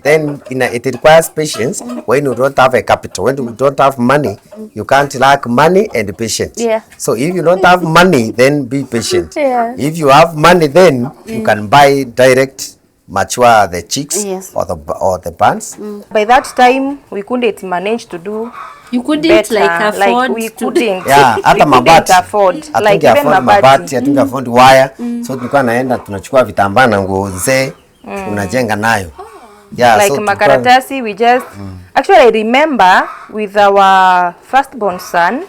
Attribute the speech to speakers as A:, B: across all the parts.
A: Then it requires patience when you don't have a capital. When you don't have money, you can't lack money and patience.
B: Yeah.
A: So if you don't have money, then be patient.
B: Yeah.
A: If you have money, then you can buy direct, mature the chicks.
B: Yes.
A: or the buns.
B: By that time, we couldn't manage to do.
C: You couldn't
B: better.
C: like afford
B: like we couldn't.
A: Yeah, hata mabati.
B: Afford. Like even
A: mabati, hatunge afford wire. So tulikuwa naenda tunachukua vitambaa na nguo nzee, tunajenga nayo. Yeah,
B: like
A: so
B: makaratasi we just actually I remember with our firstborn son,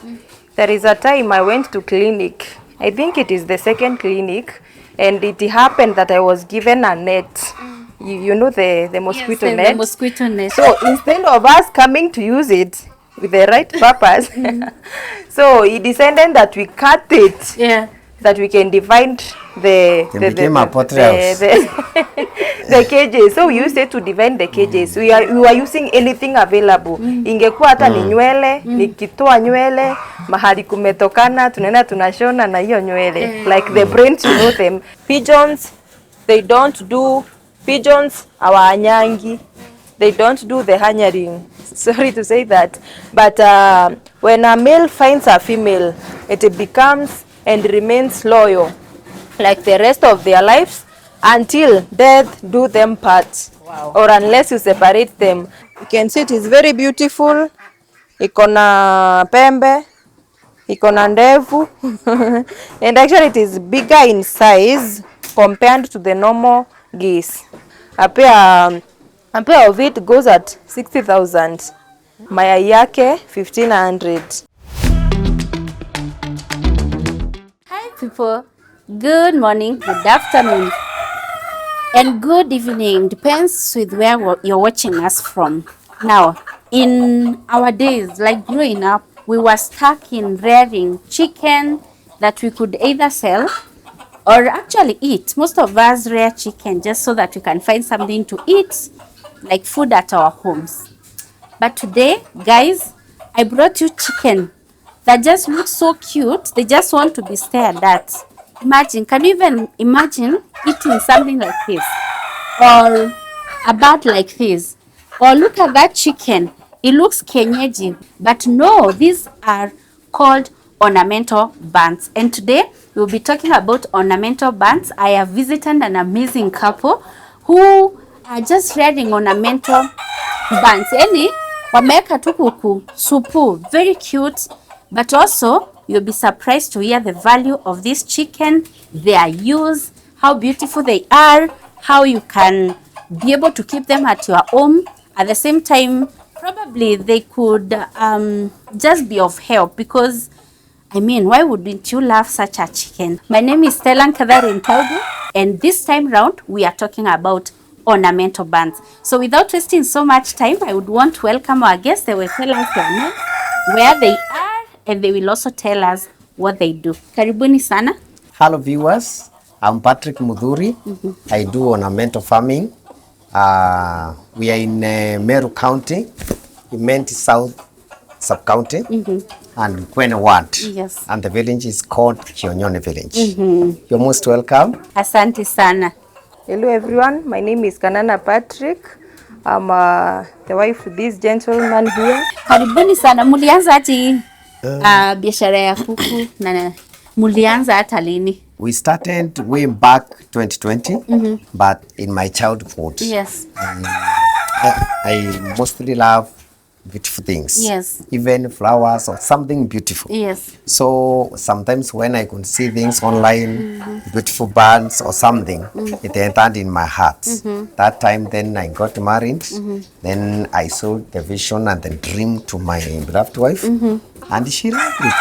B: there is a time I went to clinic. I think it is the second clinic, and it happened that I was given a net. You know the mosquito
C: yes,
B: net.
C: The mosquito net.
B: So instead of us coming to use it with the right purpose, so it decided that we cut it.
C: Yeah.
B: That we can divide the cages. So we used it to divide the cages. We were using anything available. Ingekuwa hata ni nywele, nikitoa nywele, mahali kumetokana, tunaenda tunashona na hiyo nywele. Like the brains, you know them. Pigeons, they don't do pigeons hawaanyangi. They don't do the hanyaring. Sorry to say that. But when a male finds a female, it becomes and remains loyal like the rest of their lives until death do them part. Wow. Or unless you separate them. You can see it is very beautiful. Iko na pembe, iko na ndevu and actually it is bigger in size compared to the normal geese. A pair of it goes at 60,000. Mayai yake 1,500.
C: People, good morning, good afternoon, and good evening, depends with where you're watching us from. Now, in our days, like growing up, we were stuck in rearing chicken that we could either sell or actually eat. Most of us rear chicken just so that we can find something to eat, like food at our homes. But today, guys, I brought you chicken that just looks so cute. They just want to be stared at. Imagine, can you even imagine eating something like this? Or a bird like this? Or look at that chicken. It looks kenyeji. But no, these are called ornamental buns. And today, we'll be talking about ornamental buns. I have visited an amazing couple who are just rearing ornamental buns. Any, wameka tu kuku, supu, very cute. But also, you'll be surprised to hear the value of this chicken, their use, how beautiful they are, how you can be able to keep them at your home. At the same time, probably they could just be of help because, I mean, why wouldn't you love such a chicken? My name is Stella Nkadharin Taugu, and this time round, we are talking about ornamental buns. So without wasting so much time, I would want to welcome our guests. They will tell us their name, where they are, and they will also tell us what they do. Karibuni sana.
A: Hello viewers, I'm Patrick Mudhuri. I do ornamental farming. We are in Meru County, Imenti South Sub-County, and Kwene Ward.
C: Yes.
A: And the village is called Kionyone Village. You're most welcome.
C: Asante sana.
B: Hello everyone, my name is Kanana Patrick. I'm the wife of this gentleman here.
C: Karibuni sana. Mulianza ati biashara ya kuku na mulianza hata lini?
A: We started way back 2020, but in my childhood.
C: Yes.
A: I mostly love beautiful things.
C: Yes.
A: Even flowers or something beautiful.
C: Yes.
A: So sometimes when I could see things online, beautiful birds or something, it entered in my heart. That time then I got married. Then I sold the vision and the dream to my beloved wife. And she loved it.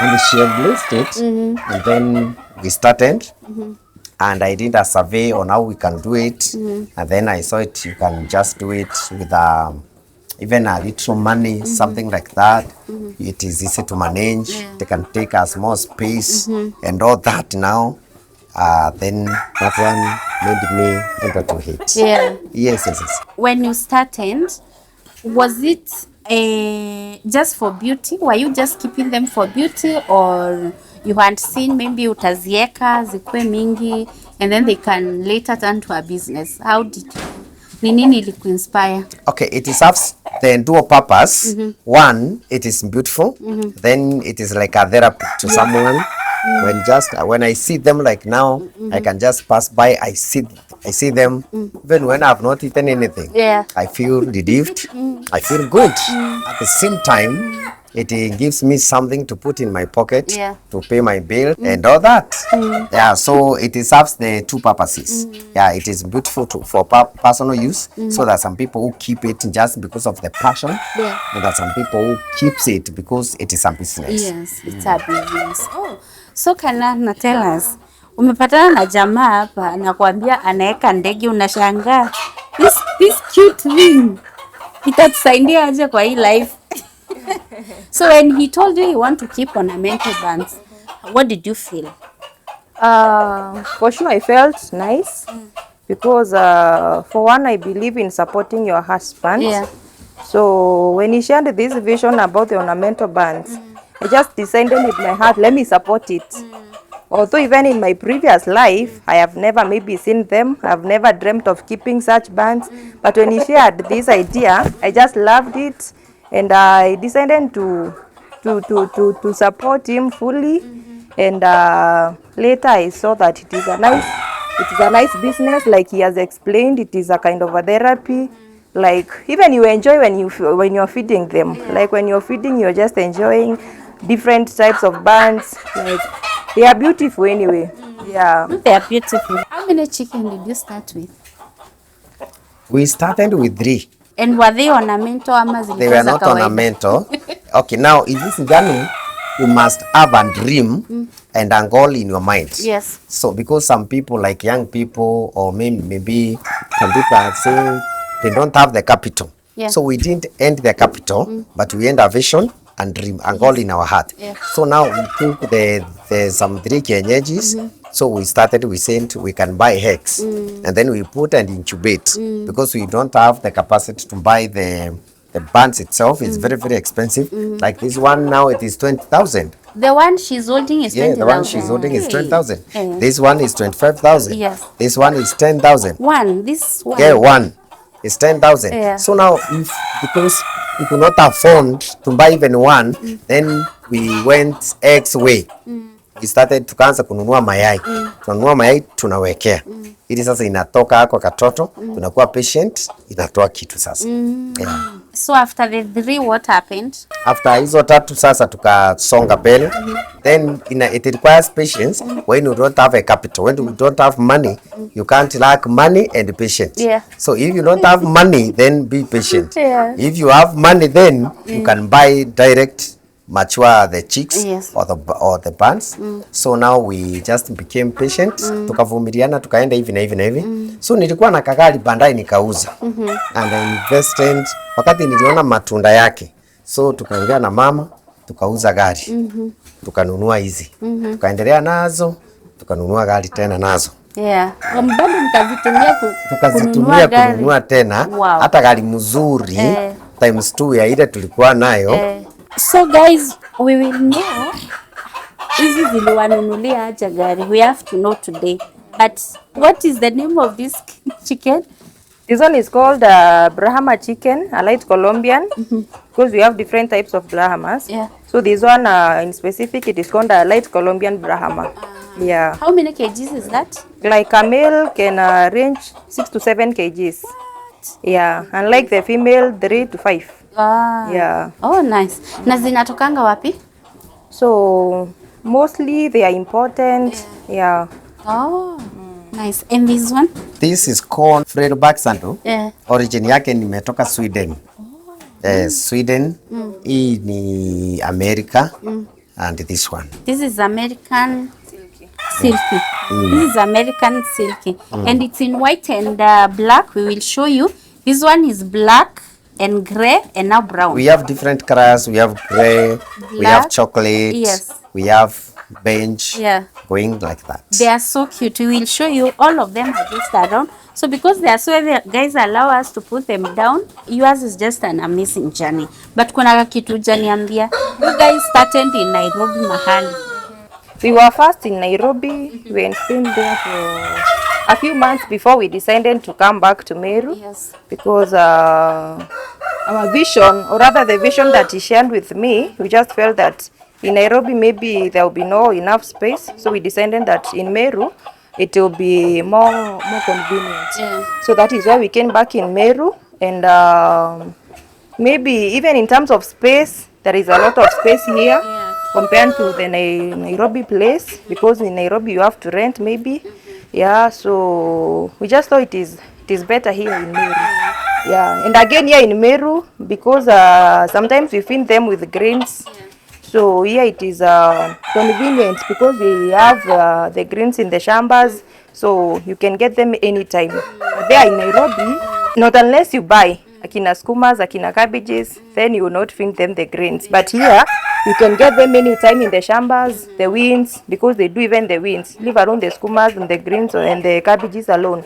A: And she embraced it. And then we started. And I did a survey on how we can do it. And then I saw it, you can just do it with even a little money, something like that. It is easy to manage. They can take a small space and all that now. Then that one made me able to hit.
C: Yeah.
A: Yes.
C: When you started, was it just for beauty? Were you just keeping them for beauty, or you had seen maybe utazieka zikwe mingi and then they can later turn to a business? How did you Ni nini ilikuinspire?
A: Okay, it serves the dual purpose. One, it is beautiful. Then it is like a therapy to someone. When I see them like now, I can just pass by. I see them. Even when I have not eaten anything, I feel relieved. I feel good. At the same time, it gives me something to put in my pocket to pay my bill and all that. Yeah, so it serves the two purposes. Yeah, it is beautiful for personal use. So there are some people who keep it just because of the passion. And there are some people who keeps it because it is a business.
C: Yes, it's a business. Oh, so Kana, tell us, umepatana na jamaa hapa anakuambia anaeka ndege, unashangaa this cute thing itatusaidia aje kwa hii life? So when he told you he want to keep ornamental bands, what did you feel?
B: For sure I felt nice because for one, I believe in supporting your husband. So when he shared this vision about the ornamental bands, I just decided with my heart, let me support it. Although even in my previous life, I have never maybe seen them, I've never dreamt of keeping such bands. But when he shared this idea, I just loved it, and I decided to support him fully. And later I saw that it is a nice business, like he has explained. It is a kind of a therapy. Like even you enjoy when you're feeding them. Like when you're feeding, you're just enjoying different types of bands. Like they are beautiful anyway. Yeah,
C: they are beautiful. How many chicken did you start with?
A: We started with 3.
C: And were they ornamental?
A: They were not ornamental. Okay, now in this journey, you must have a dream and a goal in your mind.
C: Yes.
A: So because some people, like young people, or maybe some people are saying they don't have the capital. So we didn't end the capital, but we end a vision and dream and goal in our heart. So now we took the some 3 kienyeji. So we said we can buy eggs and then we put and incubate because we don't have the capacity to buy the bands itself. It's very, very expensive. Like this one now, it is 20,000.
C: The one she's holding is 20,000.
A: Yeah, the one she's holding is 20,000. This one is 25,000.
C: Yes.
A: This one is 10,000.
C: This one.
A: Yeah, one is 10,000. So now, because we could not afford to buy even one, then we went X way. We started tukaanza kununua mayai. Tunanunua mayai tunawekea. Ili sasa inatoka kwa katoto, tunakuwa patient, inatoa kitu sasa.
C: So after the 3, what happened?
A: After hizo 3 sasa tukasonga mbele. Then it requires patience when you don't have a capital. When you don't have money, you can't lack money and patience. So if you don't have money, then be patient. If you have money, then you can buy direct, mature the chicks or the bands. So now we just became patient. Tukavumiliana, tukaenda hivi na hivi na hivi. So nilikuwa na kagari bandai nikauza. And I invested wakati niliona matunda yake. So tukaongea na mama, tukauza gari. Tukanunua hizi. Tukaendelea nazo, tukanunua gari tena nazo.
C: Bado
A: tukazitumia kununua tena. Hata gari mzuri times 2 ya ile tulikuwa nayo.
C: So guys, we will know hizi ziliwanunulia aje gari. We have to know today. But what is the name of this chicken?
B: This one is called Brahma chicken, a light Colombian, because we have different types of Brahmas. So this one in specific, it is called a light Colombian Brahma.
C: How many kgs is that?
B: Like a male can range 6 to 7 kgs. And like the female, 3 to 5.
C: Oh, nice. Na zinatokanga wapi?
B: So mostly they are important.
C: Oh, nice. And this one?
A: This is called Fredo Baxando. Origin yake nimetoka Sweden. Sweden. Hii ni America. And this one.
C: This is American silky. This is American silky. And it's in white and black. We will show you. This one is black and gray and now brown.
A: We have different colors. We have gray, we have chocolate, we have beige, going like that.
C: They are so cute. We will show you all of them are just around. So because they are so heavy, guys allow us to put them down. Yours is just an amazing journey. But kuna kitu janiambia. You guys started in Nairobi mahali.
B: We were first in Nairobi. We went there for a few months before we decided to come back to Meru.
C: Yes.
B: Because our vision, or rather the vision that he shared with me, we just felt that in Nairobi maybe there will be no enough space, so we decided that in Meru it will be more convenient.
C: Yeah.
B: So that is why we came back in Meru, and maybe even in terms of space, there is a lot of space here.
C: Yeah.
B: Compared to the Nairobi place, because in Nairobi you have to rent maybe. Yeah, so we just thought it is better here in Meru. Yeah, and again here in Meru, because sometimes we feed them with grains. So here it is convenient because we have the greens in the shambas, so you can get them anytime. But there in Nairobi, not unless you buy akina skumas, akina cabbages, then you will not feed them the greens. But here, you can get them anytime in the shambas, the beans, because they do even the beans. Leave alone the skumas and the greens and the cabbages alone.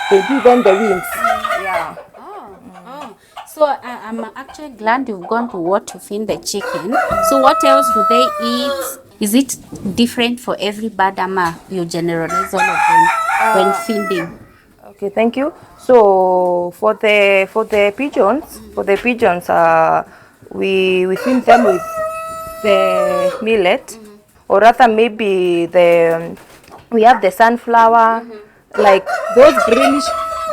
B: They do even the beans. Yeah.
C: Oh. So I'm actually glad you've gone to what to feed the chicken. So what else do they eat? Is it different for every bird, ama you generalize all of them when feeding?
B: Okay, thank you. So for the pigeons, we feed them with the millet, or rather maybe we have the sunflower, like those greenish,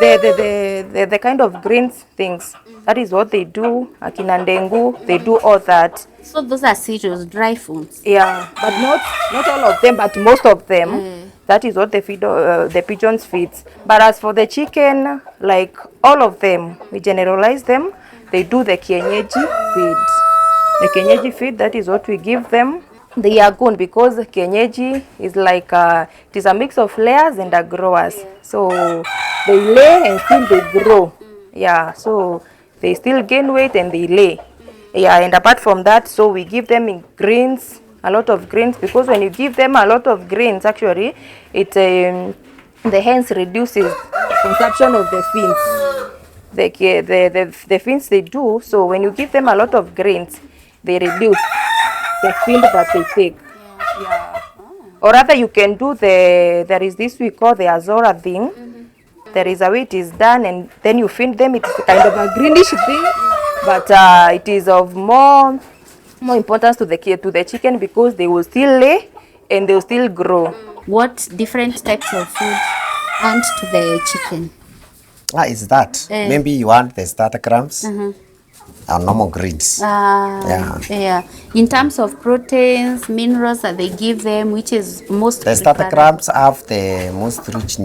B: the kind of greens things. That is what they do. Akina ndengu, they do all that.
C: So those are cereals, dry foods.
B: Yeah, but not all of them, but most of them. That is what the pigeons feeds. But as for the chicken, like all of them, we generalize them. They do the kienyeji feed. The kienyeji feed, that is what we give them. They are good because kienyeji is like it is a mix of layers and growers. So they lay and still they grow. Yeah, so they still gain weight and they lay. Yeah, and apart from that, so we give them in greens, a lot of greens, because when you give them a lot of greens, actually, it the hens reduces consumption of the fins. The fins they do, so when you give them a lot of greens, they reduce the feed that they take. Yeah. Or rather, you can do there is this we call the Azora thing. There is a way it is done, and then you feed them. It's kind of a greenish thing, but it is of more importance to the chicken because they will still lay and they will still grow.
C: What different types of food add to the chicken?
A: Is that maybe you want the starter crumbs and normal greens.
C: Yeah. In terms of proteins, minerals that they give them, which is most
A: the starter crumbs have the most rich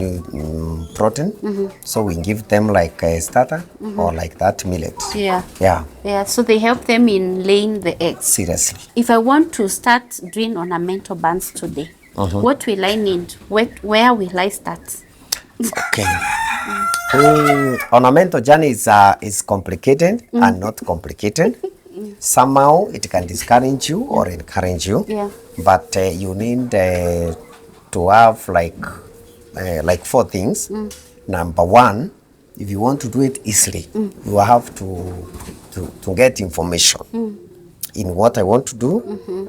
A: protein, so we give them like a starter or like that millet.
C: Yeah. So they help them in laying the eggs.
A: Seriously.
C: If I want to start doing ornamental buns today, what will I need? Where will I start?
A: Okay. Ornamental journey is complicated and not complicated. Somehow it can discourage you or encourage you.
C: Yeah.
A: But you need to have like 4 things. Number 1, if you want to do it easily, you have to get information in what I want to do,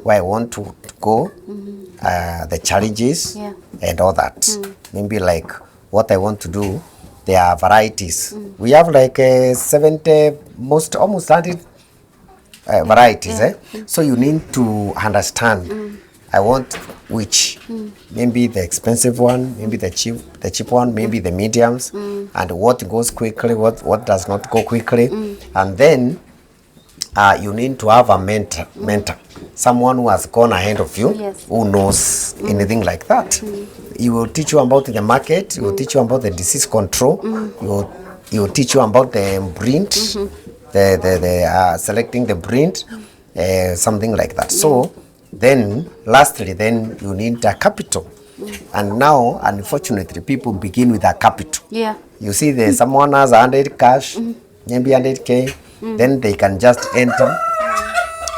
A: where I want to go, the challenges, and all that. Maybe like what I want to do, there are varieties. We have like 70, almost 100 varieties. So you need to understand. I want which, maybe the expensive one, maybe the cheap one, maybe the mediums, and what goes quickly, what does not go quickly, and then you need to have a mentor, someone who has gone ahead of you, who knows anything like that. He will teach you about the market, he will teach you about the disease control, he will teach you about the breed, selecting the breed, something like that. So then lastly, then you need a capital. And now, unfortunately, people begin with a capital. You see, someone has 100 cash, maybe 100K, then they can just enter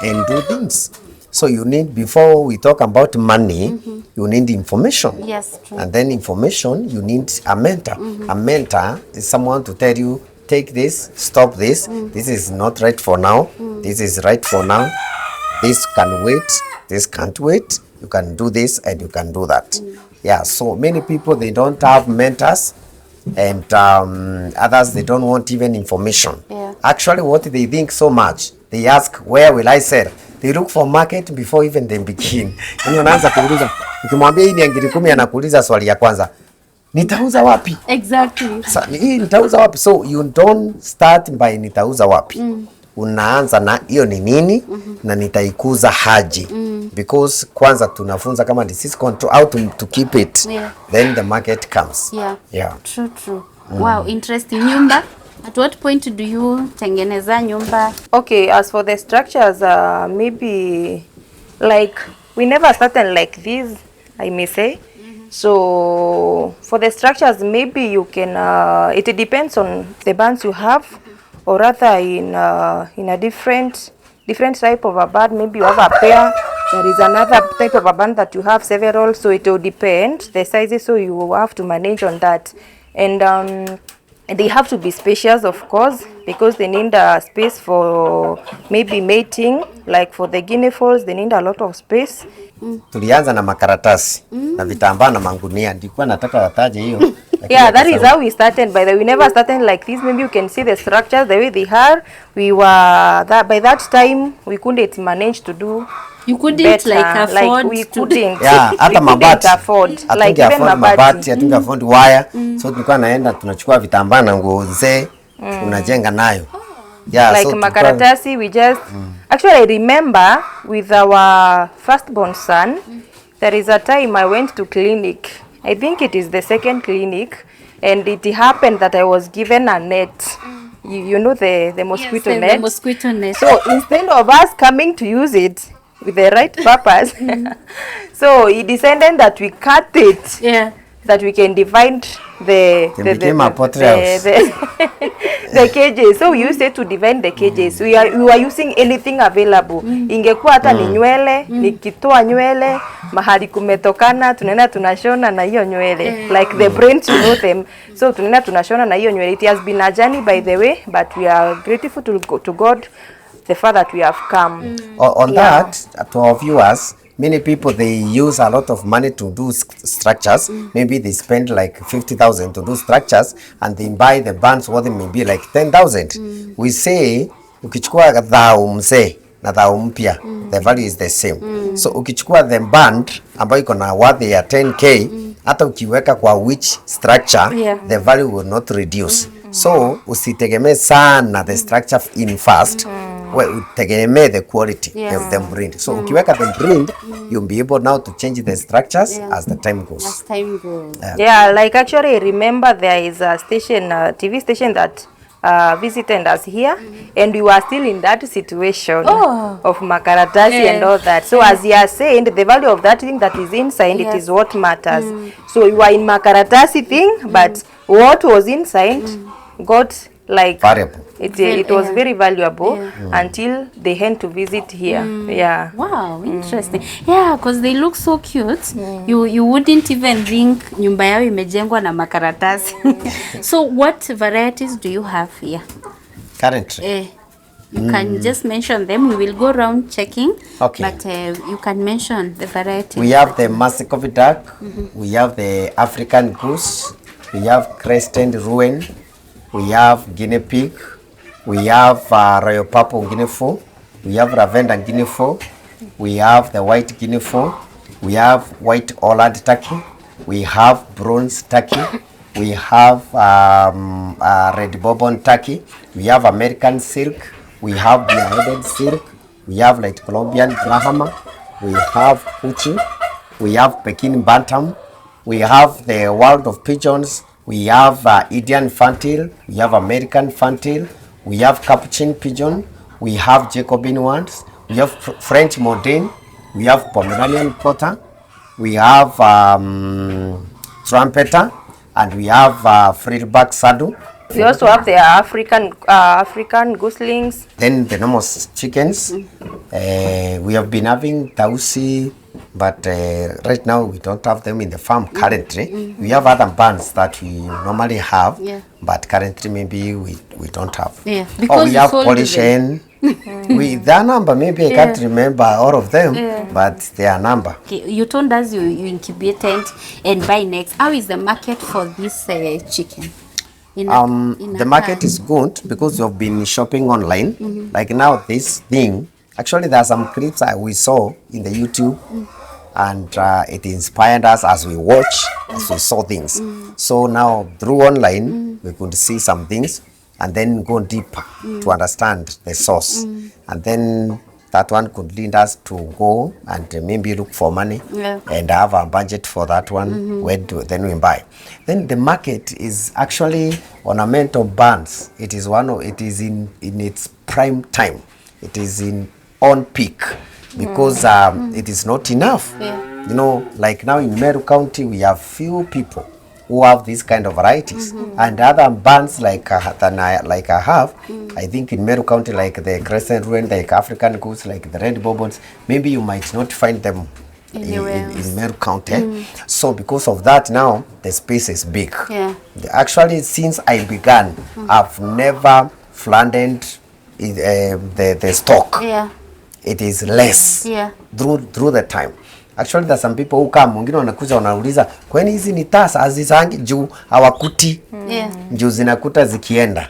A: and do things. So you need, before we talk about money, you need information.
C: Yes, true.
A: And then information, you need a mentor. A mentor is someone to tell you, take this, stop this, this is not right for now, this is right for now, this can wait, this can't wait, you can do this and you can do that. Yeah, so many people, they don't have mentors, and others, they don't want even information.
C: Yeah.
A: Actually, what they think so much, they ask, where will I sell? They look for market before even they begin. Yani unaanza kuuliza, ukimwambia hii ni ngiri 10, anakuuliza swali ya kwanza, nitauza wapi?
C: Exactly.
A: Hii nitauza wapi? So you don't start by nitauza wapi. Unaanza na hiyo ni nini na nitaikuza haji. Because kwanza tunafunza kama disease control, how to keep it.
C: Yeah.
A: Then the market comes.
C: Yeah.
A: Yeah.
C: True. Wow, interesting. Nyumba, at what point do you tengeneza nyumba?
B: Okay, as for the structures, maybe like we never started like this, I may say. So for the structures, maybe you can, it depends on the bands you have, or rather in a different type of a band. Maybe you have a pair, there is another type of a band that you have several, so it will depend the sizes, so you have to manage on that. And they have to be spacious, of course, because they need a space for maybe mating. Like for the guinea fowls, they need a lot of space.
A: Tulianza na makaratasi na vitambaa na mangunia, ndikuwa nataka wataje hiyo.
B: Yeah, that is how we started. By the way, we never started like this. Maybe you can see the structures the way they are. We were that by that time we couldn't manage to do.
C: You couldn't
B: better.
C: like afford
B: like we
C: to
B: couldn't.
A: Yeah, hata mabati.
B: Afford. Like even
A: mabati, hatunge afford wire. So tulikuwa naenda tunachukua vitambaa na nguo nzee, tunajenga nayo. Yeah,
B: like
A: so
B: makaratasi, we just actually I remember with our firstborn son, there is a time I went to clinic. I think it is the second clinic, and it happened that I was given a net. You know the mosquito net.
C: The mosquito net.
B: So instead of us coming to use it with the right purpose, so he decided that we cut it.
C: Yeah.
B: That we can divide the cages. So we used it to divide the cages. We were using anything available. Ingekuwa hata ni nywele, nikitoa nywele, mahali kumetokana, tunaenda tunashona na hiyo nywele. Like the brains, you know them. So tunaenda tunashona na hiyo nywele. It has been a journey, by the way, but we are grateful to God, the fact that we have come.
A: On that, to our viewers, many people, they use a lot of money to do structures. Maybe they spend like 50,000 to do structures, and they buy the bands worth maybe like 10,000. We say ukichukua dhao mzee na dhao mpya, the value is the same. So ukichukua the band ambayo iko na worth ya 10k, hata ukiweka kwa which structure, the value will not reduce. So usitegemee sana the structure in first. Utegemee the quality of the print. So ukiweka the print, you'll be able now to change the structures as the time goes.
C: As time goes.
B: Yeah, like actually I remember there is a station, TV station that visited us here, and we were still in that situation of makaratasi and all that. So as you are saying, the value of that thing that is inside, it is what matters. So we were in makaratasi thing, but what was inside got like
A: variable.
B: It was very valuable until they had to visit here. Yeah.
C: Wow, interesting. Yeah, because they look so cute. You wouldn't even think nyumba yao imejengwa na makaratasi. So what varieties do you have here?
A: Currently.
C: You can just mention them. We will go around checking.
A: Okay.
C: But you can mention the varieties.
A: We have the Muscovy duck. We have the African goose. We have crested rowan. We have guinea pig. We have royal purple guinea fowl. We have lavender guinea fowl. We have the white guinea fowl. We have white Holland turkey. We have bronze turkey. We have red bourbon turkey. We have American silk. We have blue-headed silk. We have like Colombian Brahma. We have Puchi. We have Pekin Bantam. We have the world of pigeons. We have Indian fantail. We have American fantail. We have Capuchin pigeon. We have Jacobin ones. We have French modern. We have Pomeranian potter. We have trumpeter, and we have frillback saddle.
B: We also have the African goslings.
A: Then the normal chickens. We have been having Tausi, but right now we don't have them in the farm currently. We have other barns that we normally have, but currently maybe we don't have.
C: Yeah,
A: Or
C: because
A: we
C: you
A: have
C: sold
A: Polish
C: them.
A: hen. Their number, maybe I can't remember all of them, but their number.
C: Okay, you told us you incubated and buy next. How is the market for this chicken?
A: The market is good because you've been shopping online. Like now this thing, actually there are some clips we saw in the YouTube, and it inspired us as we watch, as we saw things. So now through online, we could see some things and then go deeper to understand the source. And then that one could lead us to go and maybe look for money and have a budget for that one. Then we buy. Then the market is actually ornamental barns. It is in its prime time. It is on peak because it is not enough. You know, like now in Meru County we have few people who have these kind of varieties, and other barns like I have, I think in Meru County, like the Crescent Wren, like African Goose, like the Red Bourbons, maybe you might not find them in Meru County. So because of that, now the space is big. Actually, since I began, I've never flooded the stock. It is less through the time. Actually, there's some people who come, wengine wanakuja wanauliza, kwani hizi ni tasa hazizangi juu hawakuti? Juu zinakuta zikienda.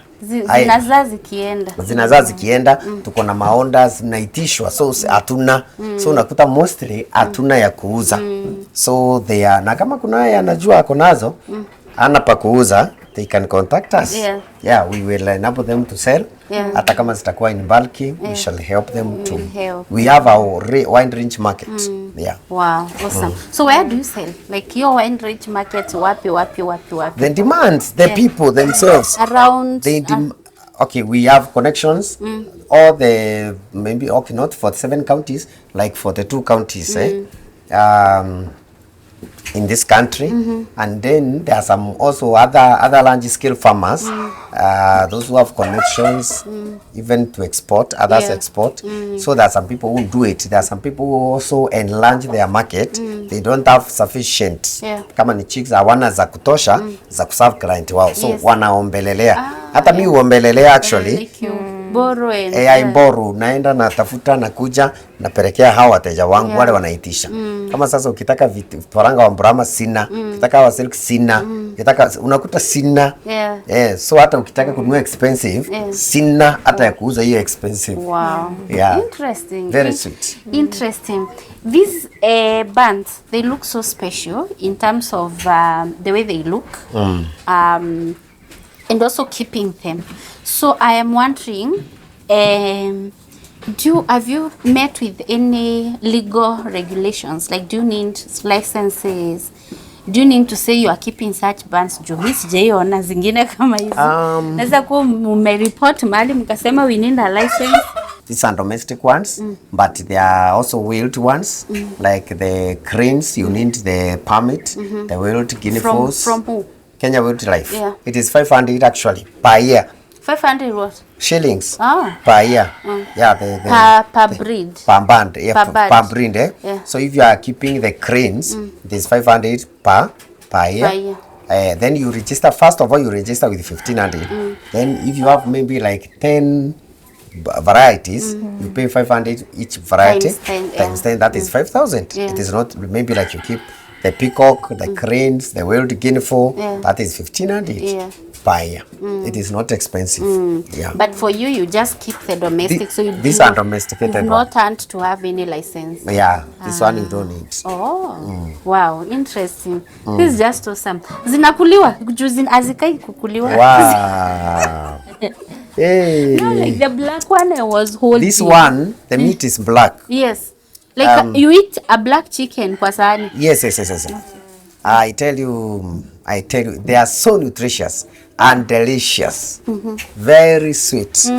A: Zinazaa zikienda. Tuko na maonda zinaitishwa, so hatuna. So unakuta mostly hatuna ya kuuza. So they are, na kama kuna yeye anajua ako nazo, ana pa kuuza, they can contact us. We will enable them to sell. Hata kama zitakuwa in bulk, we shall help them to. We have our wine range market.
C: Wow, awesome. So where do you sell? Like your wine range market, wapi?
A: The demands, the people themselves.
C: Around.
A: Okay, we have connections. All the maybe not for 7 counties, like for the 2 counties. In this country, and then there are some also other large scale farmers, those who have connections even to export, others export. So there are some people who do it. There are some people who also enlarge their market. They don't have sufficient kama ni chicks hawana za kutosha za kuserve client wao, so wanaombelelea. Hata mimi huombelelea actually. Borrow naenda natafuta na kuja napelekea hawa wateja wangu wale wanaitisha. Kama sasa ukitaka vifaranga wa Brahma sina, ukitaka wa silk sina, ukitaka unakuta sina. So hata ukitaka kununua expensive sina hata ya kuuza hiyo expensive.
C: Wow. Interesting.
A: Very sweet.
C: Interesting. These bands, they look so special in terms of the way they look. And also keeping them. So I am wondering, have you met with any legal regulations? Like, do you need licenses? Do you need to say you are keeping such bands? Sijaiona zingine kama hizi. Naweza kuwa mmereport mahali mkasema we need a license.
A: These are domestic ones, but there are also wild ones, like the cranes. You need the permit. The wild guinea fowls.
C: From who?
A: Kenya Wildlife. It is 500 actually per year.
C: 500 what?
A: Shillings per year.
C: Per breed.
A: Per band. Per breed. So if you are keeping the cranes, it is 500 per year. Then you register. First of all, you register with 1500. Then if you have maybe like 10 varieties, you pay 500 each variety times 10. That is 5,000. It is not maybe like you keep the peacock, the cranes, the wild guinea fowl. That is 1,500 per year. It is not expensive.
C: But for you, you just keep the domestic. So
A: these are domesticated.
C: You do not want to have any license.
A: This one you don't need.
C: Wow, interesting. This is just awesome. Zinakuliwa, azikai kukuliwa.
A: Wow. Hey.
C: No, like the black one I was holding.
A: This one, the meat is black.
C: Yes. Like you eat a black chicken kwa sahani.
A: Yes. I tell you, they are so nutritious and delicious. Very sweet.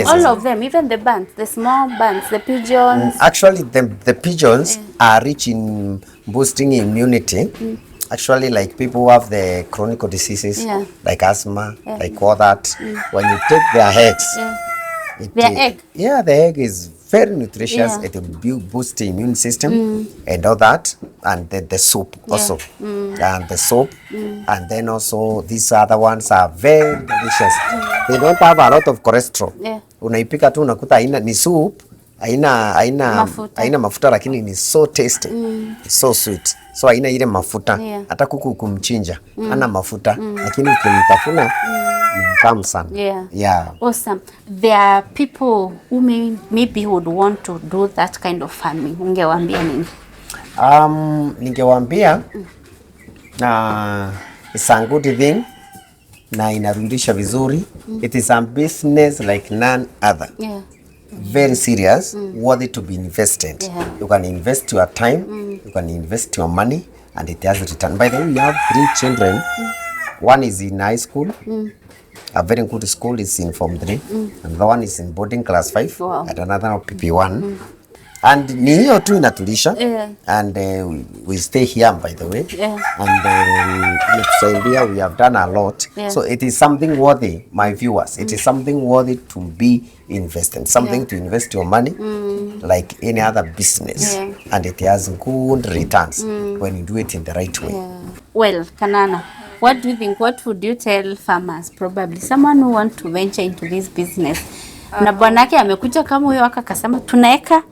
C: All of them, even the buns, the small buns, the pigeons.
A: Actually, the pigeons are rich in boosting immunity. Actually, like people who have the chronic diseases, like asthma, like all that, when you take their eggs,
C: their egg?
A: The egg is very nutritious.
C: Yeah.
A: It will boost the immune system and all that. And the soup also. And the soup. And then also these other ones are very delicious. They don't have a lot of cholesterol.
C: Yeah.
A: Unaipika tu unakuta haina ni soup. Haina mafuta lakini ni so tasty. So sweet. So haina ile mafuta. Hata kuku kumchinja ana mafuta lakini ukimtafuna tamu sana. Yeah.
C: Awesome. There are people who maybe would want to do that kind of farming. Ungewaambia nini?
A: Ningewaambia na it's a good thing na inarudisha vizuri. It is a business like none other.
C: Yeah.
A: Very serious, worthy to be invested. You can invest your time, you can invest your money, and it has return. By the way, we have 3 children. One is in high school. A very good school is in Form 3. Another one is in boarding class 5.
C: Wow.
A: And another PP1. And ni hiyo tu inatulisha. And we stay here, by the way. And we have done a lot. So it is something worthy, my viewers. It is something worthy to be invested. Something to invest your money like any other business. And it has good returns when you do it in the right way.
C: Well, Kanana, what do you think? What would you tell farmers? Probably someone who want to venture into this business. Na bwanake amekuja kama huyo akasema tunaeka.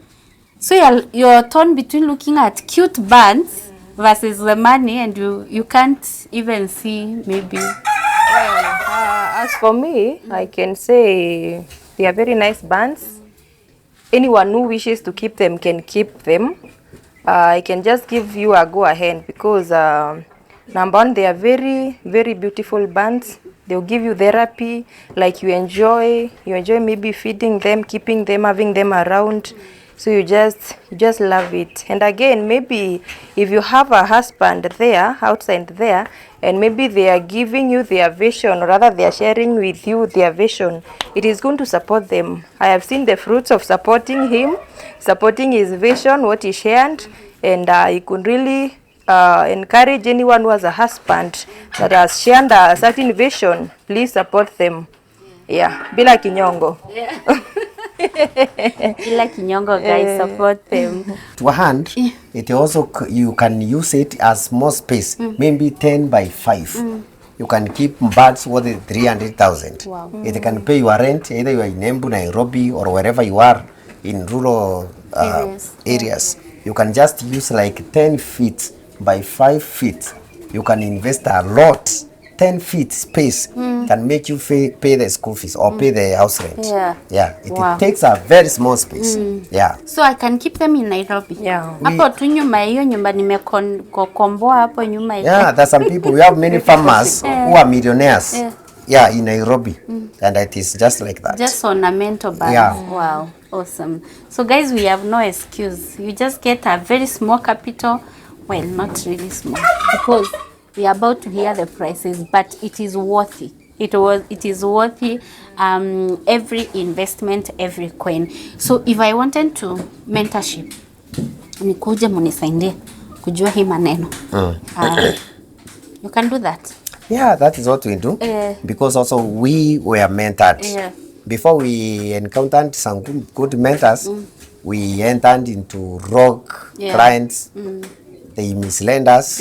C: So you're torn between looking at cute bands versus the money, and you can't even see maybe.
B: As for me, I can say they are very nice bands. Anyone who wishes to keep them can keep them. I can just give you a go ahead because number one, they are very, very beautiful bands. They'll give you therapy, like you enjoy maybe feeding them, keeping them, having them around. So you just love it. And again, maybe if you have a husband there, outside there, and maybe they are giving you their vision, or rather they are sharing with you their vision, it is going to support them. I have seen the fruits of supporting him, supporting his vision, what he shared, and you could really encourage anyone who has a husband that has shared a certain vision, please support them. Yeah, bila kinyongo.
C: Bila kinyongo, guys, support them.
A: To a hand, it also you can use it as small space, maybe 10 by 5. You can keep birds worth 300,000.
C: Wow.
A: It can pay your rent, either you are in Embu, Nairobi, or wherever you are in rural areas. You can just use like 10 feet by 5 feet. You can invest a lot. 10 feet space can make you pay the school fees or pay the house rent. It takes a very small space.
C: So I can keep them in Nairobi. Hapo tu nyuma hiyo nyumba nimekomboa hapo nyuma hiyo.
A: There's some people, we have many farmers who are millionaires. In Nairobi. And it is just like that.
C: Just ornamental bands. Wow, awesome. So guys, we have no excuse. You just get a very small capital. Well, not really small, because we are about to hear the prices, but it is worthy. It is worthy every investment, every coin. So if I wanted to mentorship, nikuje munisaidie kujua hii maneno. You can do that.
A: That is what we do. Because also we were mentored. Before we encountered some good mentors, we entered into rogue clients. They misled us.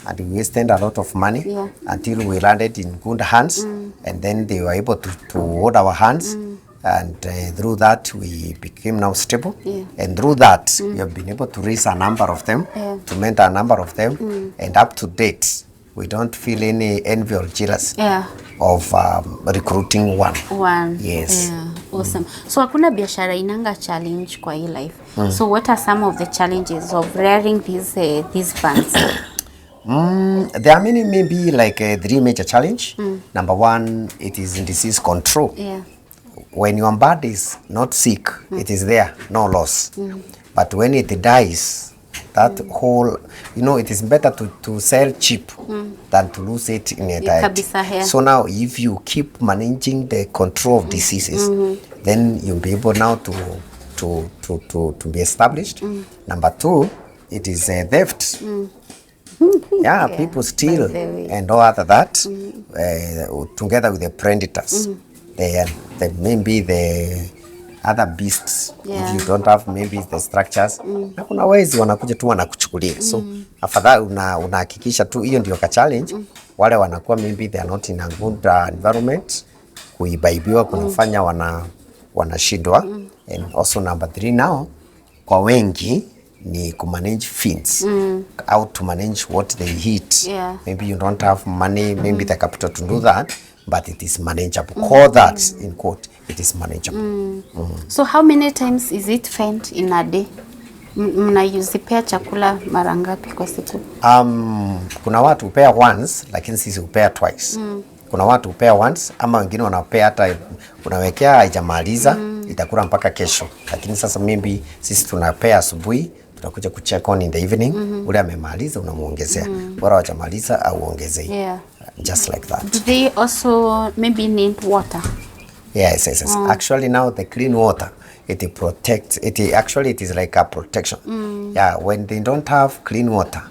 A: And we wasted a lot of money until we landed in good hands, and then they were able to hold our hands, and through that we became now stable, and through that we have been able to raise a number of them, to mentor a number of them, and up to date we don't feel any envy or jealous of recruiting one. Yes.
C: Awesome. So hakuna biashara inanga challenge kwa hii life. So what are some of the challenges of rearing these bands?
A: There are many, maybe like 3 major challenge. Number 1, it is in disease control. When your bird is not sick, it is there, no loss. But when it dies, that whole, it is better to sell cheap than to lose it in a diet. So now if you keep managing the control of diseases, then you'll be able now to be established. Number 2, it is theft. People steal and all other that together with the predators. Maybe the other beasts
C: Yeah.
A: if you don't have maybe the structures. Na kuna wezi wanakuja tu wanakuchukulia. So afadhali unahakikisha tu hiyo ndio ka challenge. Wale wanakuwa maybe they are not in a good environment, kuibaibiwa kunafanya wanashindwa. And also number 3 now kwa wengi ni kumanage fins, how to manage what they eat.
C: Yeah.
A: Maybe you don't have money, maybe the capital to do that, but it is manageable. Call that in quote, it is manageable.
C: So how many times is it fed in a day? Mnayuzipea chakula mara ngapi kwa siku?
A: Kuna watu hupea once, lakini sisi hupea twice. Kuna watu hupea once, ama wengine wanapea hata unawekea haijamaliza, itakula mpaka kesho. Lakini sasa maybe sisi tunapea asubuhi, tunakuja kucheck on in the evening, ule amemaliza unamuongezea. Bora hajamaliza au uongezee.
C: Yeah.
A: Just like that.
C: Do they also maybe need water?
A: Yes. Actually now the clean water, it protects, it is like a protection. Yeah, when they don't have clean water,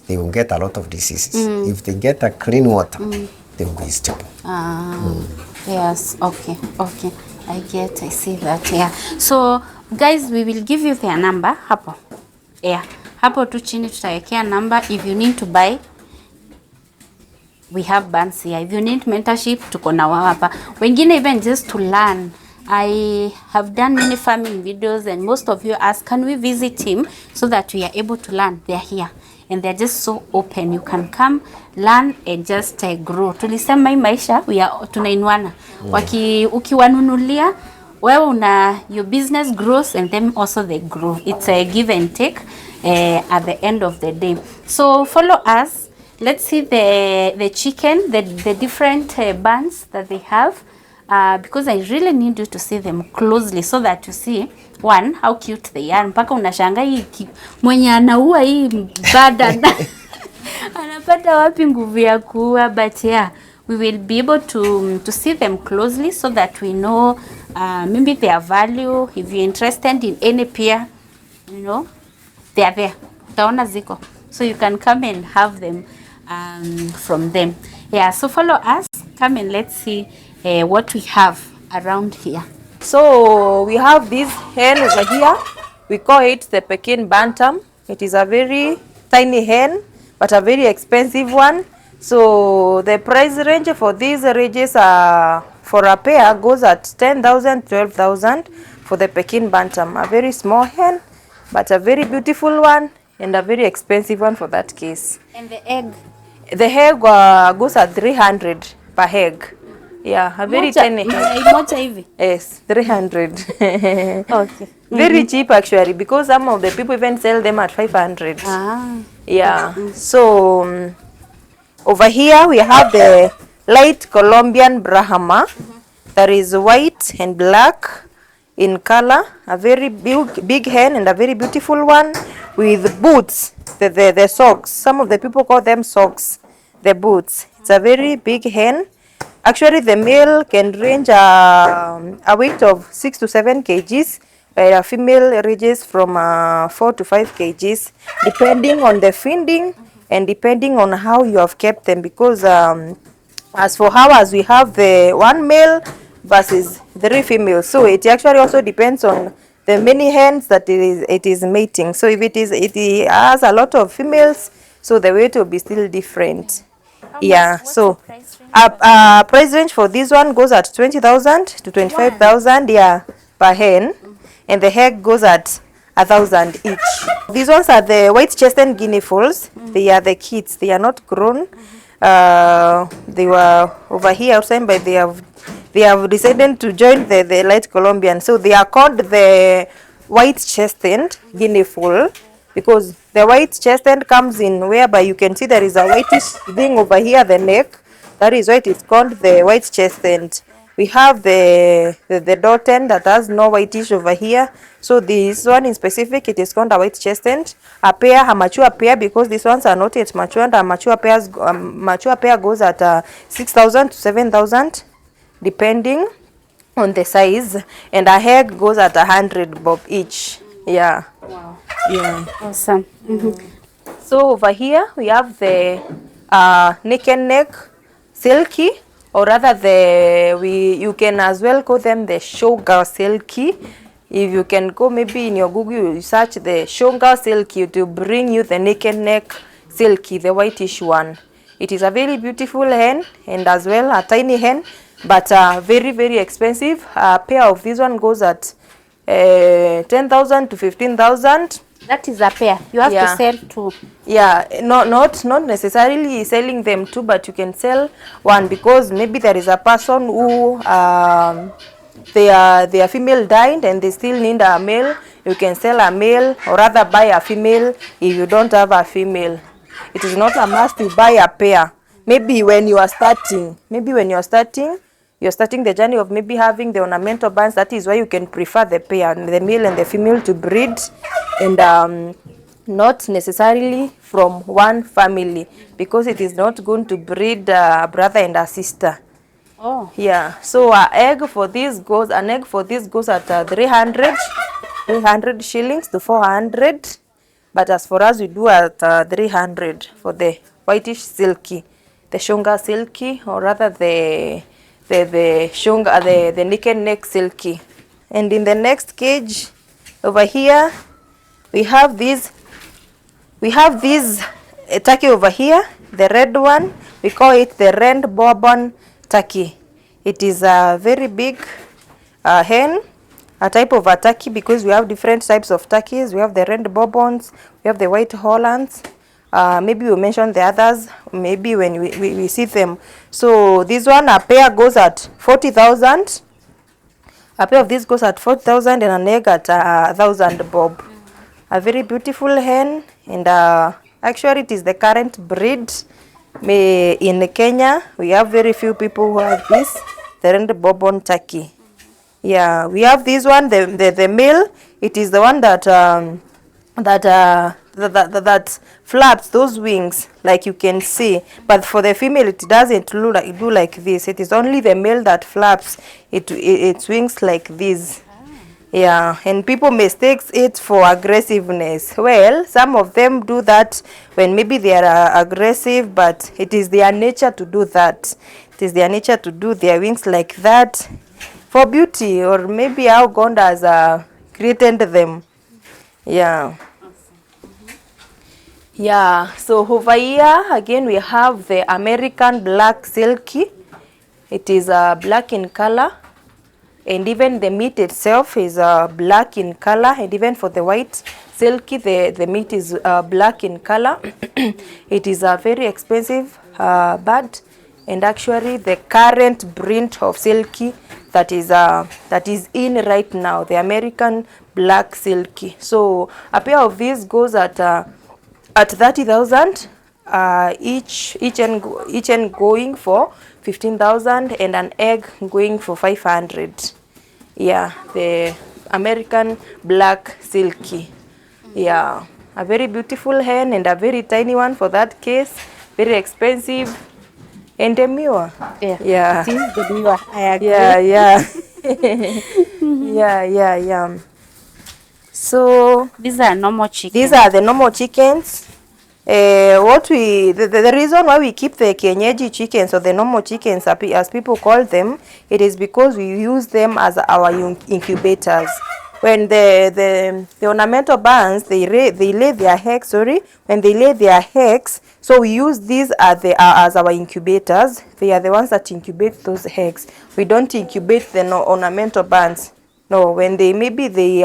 A: they will get a lot of diseases. If they get a clean water, they will be stable.
C: Yes, okay. I see that. Yeah. So guys, we will give you their number hapo. Yeah. Hapo tu chini tutawekea number if you need to buy. We have bands here. If you need mentorship, tuko na wao hapa. Wengine even just to learn. I have done many farming videos and most of you ask, can we visit him so that we are able to learn? They are here and they're just so open. You can come, learn and just grow. Tulisema hii maisha, tunainuana. Ukiwanunulia, wewe your business grows and them also they grow. It's a give and take at the end of the day. So follow us. Let's see the chicken, the different buns that they have, because I really need you to see them closely so that you see one how cute they are. Mpaka unashanga hii mwenye anaua hii bada anapata wapi nguvu ya kuua, but yeah, we will be able to see them closely so that we know maybe their value. If you're interested in any pair, you know, they are there. Utaona ziko. So you can come and have them from them. Yeah, so follow us. Come and let's see what we have around here.
B: So we have this hen over here. We call it the Pekin Bantam. It is a very tiny hen, but a very expensive one. So the price range for these ranges for a pair goes at 10,000, 12,000 for the Pekin Bantam. A very small hen, but a very beautiful one and a very expensive one for that case.
C: And the egg?
B: The egg goes at 300 per egg. Yeah, a very tiny egg.
C: Moja hivi?
B: Yes, 300.
C: Okay.
B: Very cheap actually, because some of the people even sell them at 500. Yeah. So over here we have the light Colombian Brahma. That is white and black in color. A very big hen and a very beautiful one with boots. The socks. Some of the people call them socks. The boots. It's a very big hen. Actually, the male can range a weight of 6 to 7 kgs, while a female ranges from 4 to 5 kgs, depending on the feeding and depending on how you have kept them. Because as for hours, we have the one male versus 3 females. So it actually also depends on the many hens that it is mating. So if it has a lot of females, so the weight will be still different. Yeah, so price range for this one goes at 20,000 to 25,000 yeah, per hen, and the egg goes at 1,000 each. These ones are the white-chested guinea fowls. They are the kids. They are not grown. They were over here outside, but they have decided to join the light Colombian. So they are called the white-chested guinea fowl, because the white-chested comes in whereby you can see there is a whitish thing over here, the neck. That is why it is called the white-chested. We have the dotted that has no whitish over here. So this one in specific, it is called a white-chested. A pair, a mature pair, because these ones are not yet mature, and a mature pair goes at 6,000 to 7,000, depending on the size, and a egg goes at 100 bob each. Yeah.
C: Wow.
B: Yeah.
C: Awesome.
B: So over here we have the naked neck silky, or rather you can as well call them the sugar silky. If you can go maybe in your Google, you search the Shonga silky to bring you the naked neck silky, the whitish one. It is a very beautiful hen and as well a tiny hen, but very, very expensive. A pair of this one goes at 10,000 to 15,000.
C: That is a pair. You have to sell two.
B: Yeah, not necessarily selling them two, but you can sell one because maybe there is a person who their female died and they still need a male. You can sell a male or rather buy a female if you don't have a female. It is not a must to buy a pair. Maybe when you are starting, you're starting the journey of maybe having the ornamental bands. That is why you can prefer the pair, the male and the female, to breed, and not necessarily from one family, because it is not going to breed a brother and a sister.
C: Oh.
B: Yeah. So an egg for this goes at 300 shillings to 400. But as for us, we do at 300 for the whitish silky, the Shonga silky, or rather the Shonga, the naked neck silky. And in the next cage over here, we have this turkey over here, the red one. We call it the red bourbon turkey. It is a very big hen, a type of a turkey, because we have different types of turkeys. We have the red bourbons, we have the white hollands. Maybe we'll mention the others maybe when we see them. So this one, a pair goes at 40,000. A pair of these goes at 40,000 and an egg at 1,000 bob. A very beautiful hen, and actually it is the current breed in Kenya. We have very few people who have this, the red bourbon turkey. Yeah, we have this one, the male. It is the one that that flaps those wings, like you can see. But for the female, it doesn't do like this. It is only the male that flaps its wings like this. Yeah, and people mistake it for aggressiveness. Well, some of them do that when maybe they are aggressive, but it is their nature to do that. It is their nature to do their wings like that for beauty, or maybe how God has created them. Yeah. Yeah, so over here again we have the American black silky. It is black in color, and even the meat itself is black in color, and even for the white silky, the meat is black in color. It is a very expensive bird, and actually the current breed of silky that is in right now, the American black silky. So a pair of these goes at 30,000, each end going for 15,000, and an egg going for 500. Yeah, the American black silky. Yeah, a very beautiful hen and a very tiny one for that case. Very expensive and demure. Yeah.
C: It is demure. I agree.
B: Yeah. So
C: These are normal chickens.
B: these are the normal chickens. The reason why we keep the kienyeji chickens, or the normal chickens as people call them, it is because we use them as our incubators. When the ornamental bands, they lay their eggs, when they lay their eggs, so we use these as our incubators. They are the ones that incubate those eggs. We don't incubate the ornamental bands. No, when they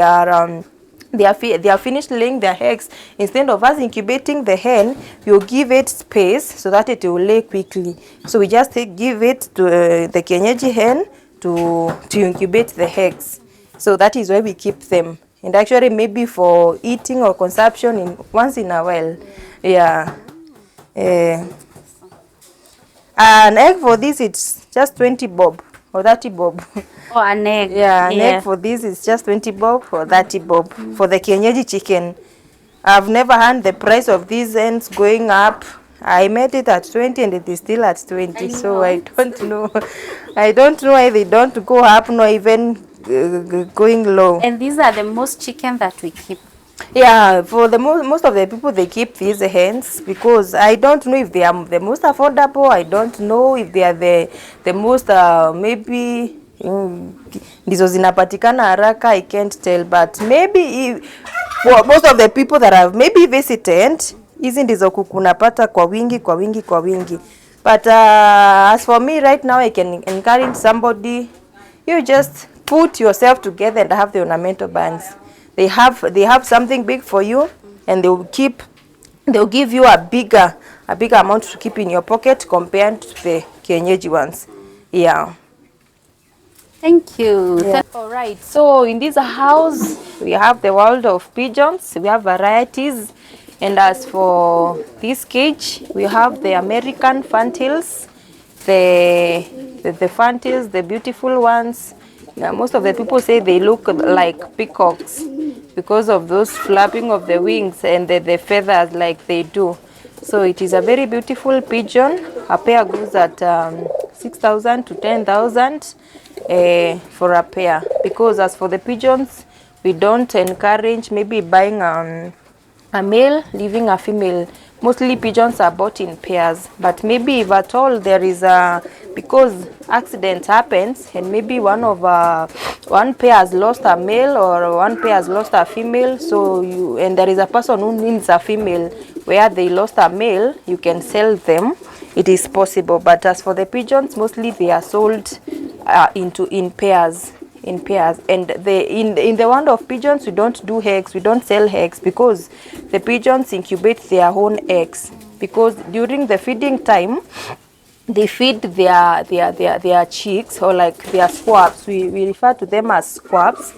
B: are finished laying their eggs, instead of us incubating the hen, you give it space so that it will lay quickly. So we just give it to the kienyeji hen to incubate the eggs. So that is why we keep them, and actually maybe for eating or consumption once in a while. Yeah. An egg for this, it's just 20 bob or 30 bob.
C: Oh, an egg.
B: Yeah, an egg for this is just 20 bob or 30 bob for the kienyeji chicken. I've never heard the price of these hens going up. I made it at 20 and it is still at 20. So I don't know. I don't know why they don't go up, nor even going low.
C: And these are the most chicken that we keep.
B: Yeah, for the most of the people, they keep these hens because I don't know if they are the most affordable. I don't know if they are the most maybe ndizo zinapatikana haraka, I can't tell, but maybe for most of the people that have maybe visited, hizi ndizo kukunapata kwa wingi but as for me right now, I can encourage somebody, you just put yourself together and have the ornamental bands. They have something big for you, and they'll give you a bigger amount to keep in your pocket compared to the kienyeji ones. Yeah.
C: Thank you.
B: Yeah. All right. So in this house, we have the world of pigeons. We have varieties. And as for this cage, we have the American fantails, the fantails, the beautiful ones. Now, most of the people say they look like peacocks because of those flapping of the wings and the feathers like they do. So it is a very beautiful pigeon. A pair goes at 6,000 to 10,000 for a pair. Because as for the pigeons, we don't encourage maybe buying a male, leaving a female. Mostly pigeons are bought in pairs, but maybe if at all there is because accident happens and maybe one pair has lost a male or one pair has lost a female, and there is a person who needs a female where they lost a male, you can sell them. It is possible, but as for the pigeons, mostly they are sold in pairs. And in the world of pigeons, we don't do eggs, we don't sell eggs, because the pigeons incubate their own eggs, because during the feeding time they feed their chicks, or like their squabs. We refer to them as squabs.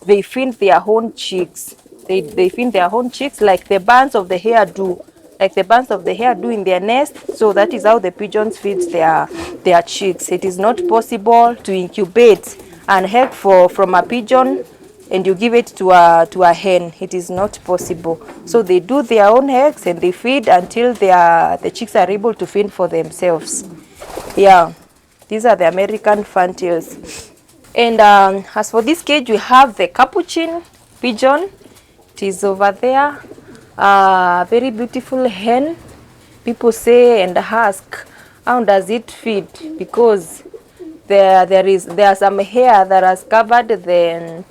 B: They feed their own chicks. They feed their own chicks like the bands of the hair do. Like the bands of the hair do in their nest. So that is how the pigeons feed their chicks. It is not possible to incubate an egg from a pigeon and you give it to a hen. It is not possible. So they do their own eggs and they feed until the chicks are able to feed for themselves. Yeah, these are the American fantails. And as for this cage, we have the capuchin pigeon. It is over there. Very beautiful hen. People say and ask, how does it feed? Because there are some hair that has covered the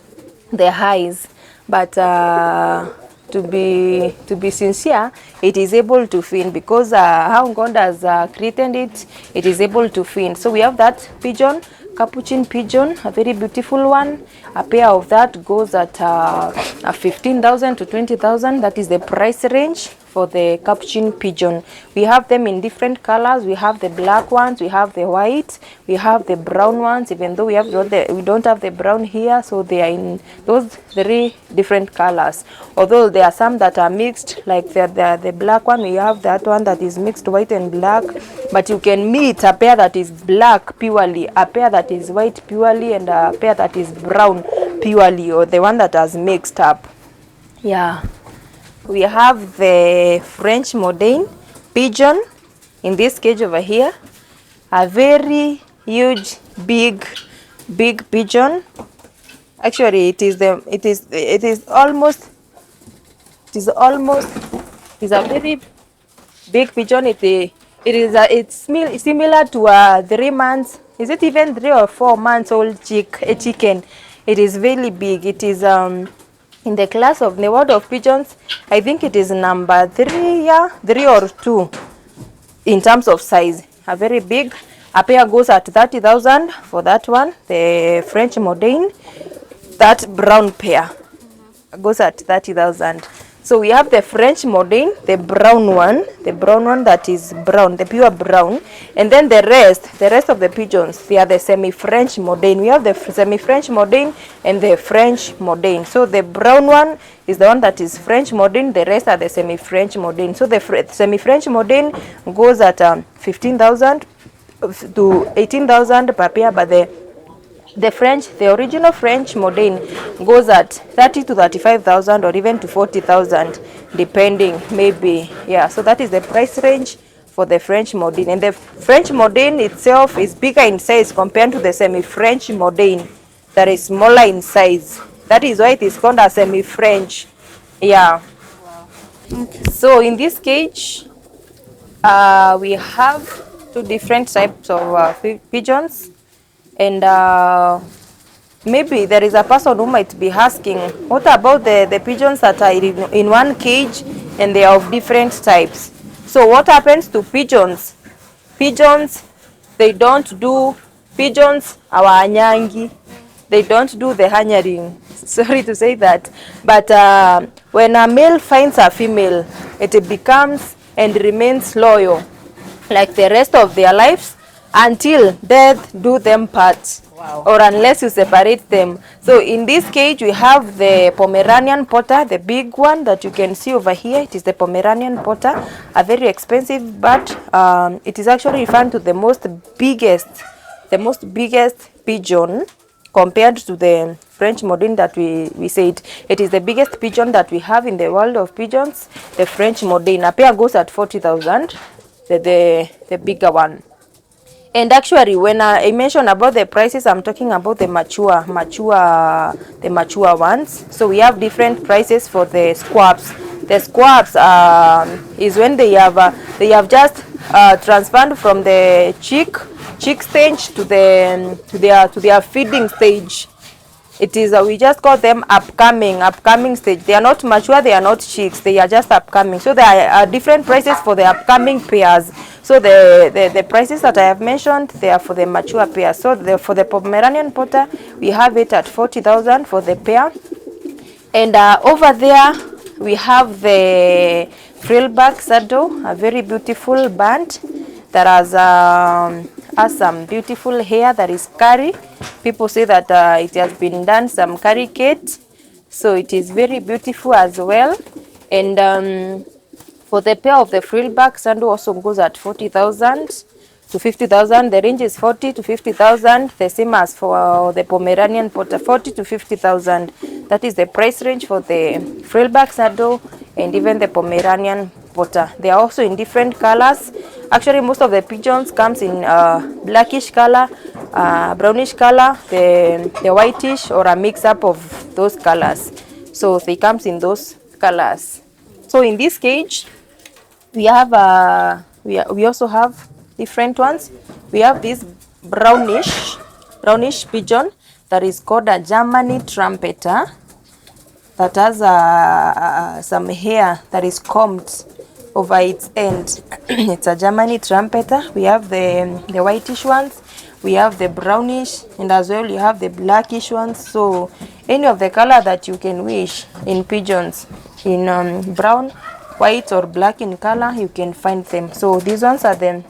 B: eyes, but to be sincere, it is able to feed, because how God has created it, it is able to feed. So we have that pigeon, capuchin pigeon, a very beautiful one. A pair of that goes at 15,000 to 20,000. That is the price range for the capuchin pigeon. We have them in different colors. We have the black ones, we have the white, we have the brown ones, even though we don't have the brown here, so they are in those 3 different colors. Although there are some that are mixed, like the black one, we have that one that is mixed white and black, but you can meet a pair that is black purely, a pair that is white purely, and a pair that is brown purely, or the one that has mixed up. Yeah. We have the French Moderne pigeon in this cage over here. A very huge, big pigeon. Actually, it is a very big pigeon. It's similar to a 3 months. Is it even 3 or 4 months old a chicken? It is very big. It is in the class of the world of pigeons, I think it is number 3, yeah, 3 or 2 in terms of size. A very big. A pair goes at 30,000 for that one. The French Moderne, that brown pair goes at 30,000. So we have the French Moderne, the brown one that is brown, the pure brown, and then the rest of the pigeons, they are the semi-French Moderne. We have the semi-French Moderne and the French Moderne. So the brown one is the one that is French Moderne, the rest are the semi-French Moderne. So the semi-French Moderne goes at 15,000 to 18,000 per pair, but the original French Moderne goes at 30 to 35,000 or even to 40,000, depending, maybe. Yeah, so that is the price range for the French Moderne. And the French Moderne itself is bigger in size compared to the semi-French Moderne that is smaller in size. That is why it is called a semi-French. Yeah. Wow. Okay. So in this cage, we have 2 different types of pigeons. And maybe there is a person who might be asking, what about the pigeons that are in one cage and they are of different types? So what happens to pigeons? Pigeons, they don't do, pigeons hawaanyangi. They don't do the hanyaring. Sorry to say that. But when a male finds a female, it becomes and remains loyal like the rest of their lives until death do them part. Wow. Or unless you separate them. So in this cage we have the Pomeranian Potter, the big one that you can see over here. It is the Pomeranian Potter, a very expensive bird. It is actually referred to the most biggest pigeon compared to the French Modine that we said. It is the biggest pigeon that we have in the world of pigeons, the French Modine. A pair goes at 40,000, the bigger one. And actually, when I mention about the prices, I'm talking about the mature ones. So we have different prices for the squabs. The squabs is when they have just transferred from the chick stage to their feeding stage. It is we just call them upcoming stage. They are not mature, they are not chicks, they are just upcoming. So there are different prices for the upcoming pairs. So the prices that I have mentioned, they are for the mature pairs. So for the Pomeranian Potter, we have it at 40,000 for the pair. And over there we have the frillback saddle, a very beautiful band that has some beautiful hair that is curry. People say that it has been done some curry kit, so it is very beautiful as well. And for the pair of the frillback sandal also goes at 40,000 to 50,000. The range is 40 to 50,000, the same as for the Pomeranian Potter, 40 to 50,000. That is the price range for the frillback saddle and even the Pomeranian Potter. They are also in different colors. Actually, most of the pigeons comes in blackish color, brownish color, the whitish, or a mix up of those colors. So they comes in those colors. So in this cage, we have we also have different ones. We have this brownish pigeon that is called a Germany trumpeter, that has some hair that is combed over its end. It's a Germany trumpeter. We have the whitish ones, we have the brownish, and as well you have the blackish ones. So any of the color that you can wish in pigeons, in brown, white, or black in color, you can find them. So these ones are the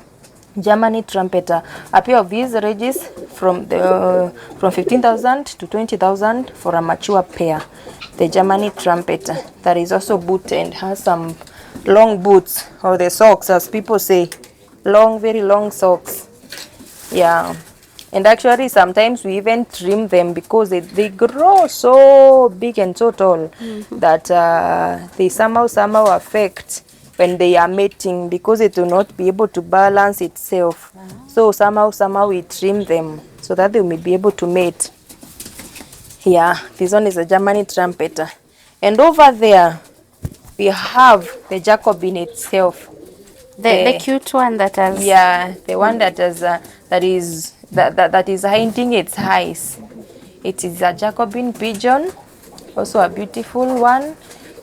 B: Germany trumpeter. A pair of these ranges from 15,000 to 20,000 for a mature pair. The Germany trumpeter that is also booted and has some long boots, or the socks as people say, very long socks. Yeah. And actually sometimes we even trim them because they grow so big and so tall that they somehow affect when they are mating, because it will not be able to balance itself. So somehow we trim them so that they will be able to mate. Yeah, this one is a Germany trumpeter. And over there we have the Jacobin itself.
C: The cute one that has...
B: Yeah, the one that has that is hiding its eyes. It is a Jacobin pigeon, also a beautiful one.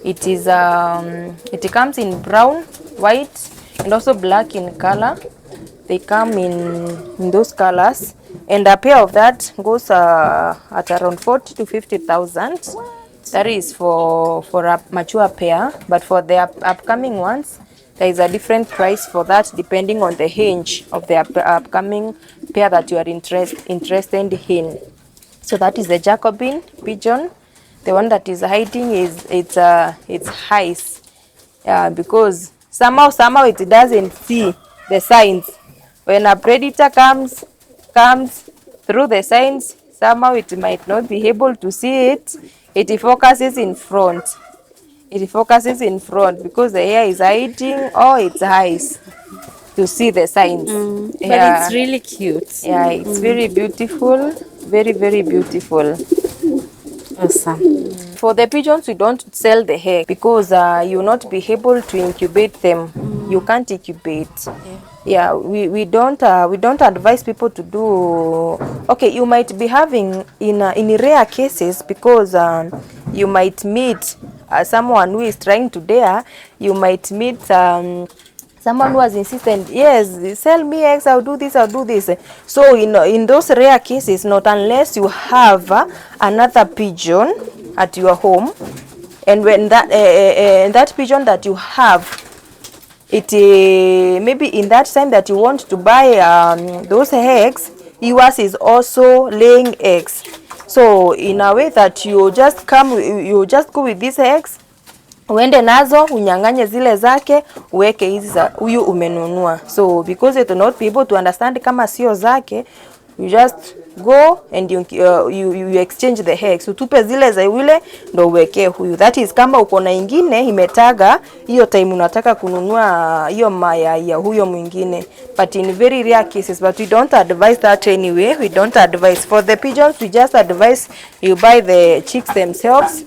B: It is it comes in brown, white, and also black in color. They come in those colors, and a pair of that goes at around 40 to 50,000. That is for a mature pair, but for the upcoming ones, there is a different price for that depending on the range of the upcoming pair that you are interested in. So that is the Jacobin pigeon. The one that is hiding is its eyes, because somehow it doesn't see the signs. When a predator comes through the signs, somehow it might not be able to see it. It focuses in front. Because the hair is hiding all its eyes to see the signs.
C: But it's really cute.
B: Yeah, it's very beautiful, very beautiful.
C: Awesome.
B: For the pigeons, we don't sell the egg because you will not be able to incubate them. You can't incubate. Yeah, we don't advise people to do. Okay, you might be having in rare cases, because you might meet someone who is trying to dare. You might meet someone who has insisted, yes, sell me eggs, I'll do this, I'll do this. So in those rare cases, not unless you have another pigeon at your home, and when that pigeon that you have, it maybe in that time that you want to buy those eggs, yours is also laying eggs. So in a way that you just go with these eggs, uende nazo unyang'anye zile zake, uweke hizi za huyu umenunua. So because it will not be able to understand kama sio zake, you just go and you exchange the eggs. Utupe zile za yule ndo uweke huyu. That is kama uko na ingine imetaga hiyo time unataka kununua hiyo mayai ya huyo mwingine. But in very rare cases, but we don't advise that anyway. We don't advise. For the pigeons, we just advise you buy the chicks themselves.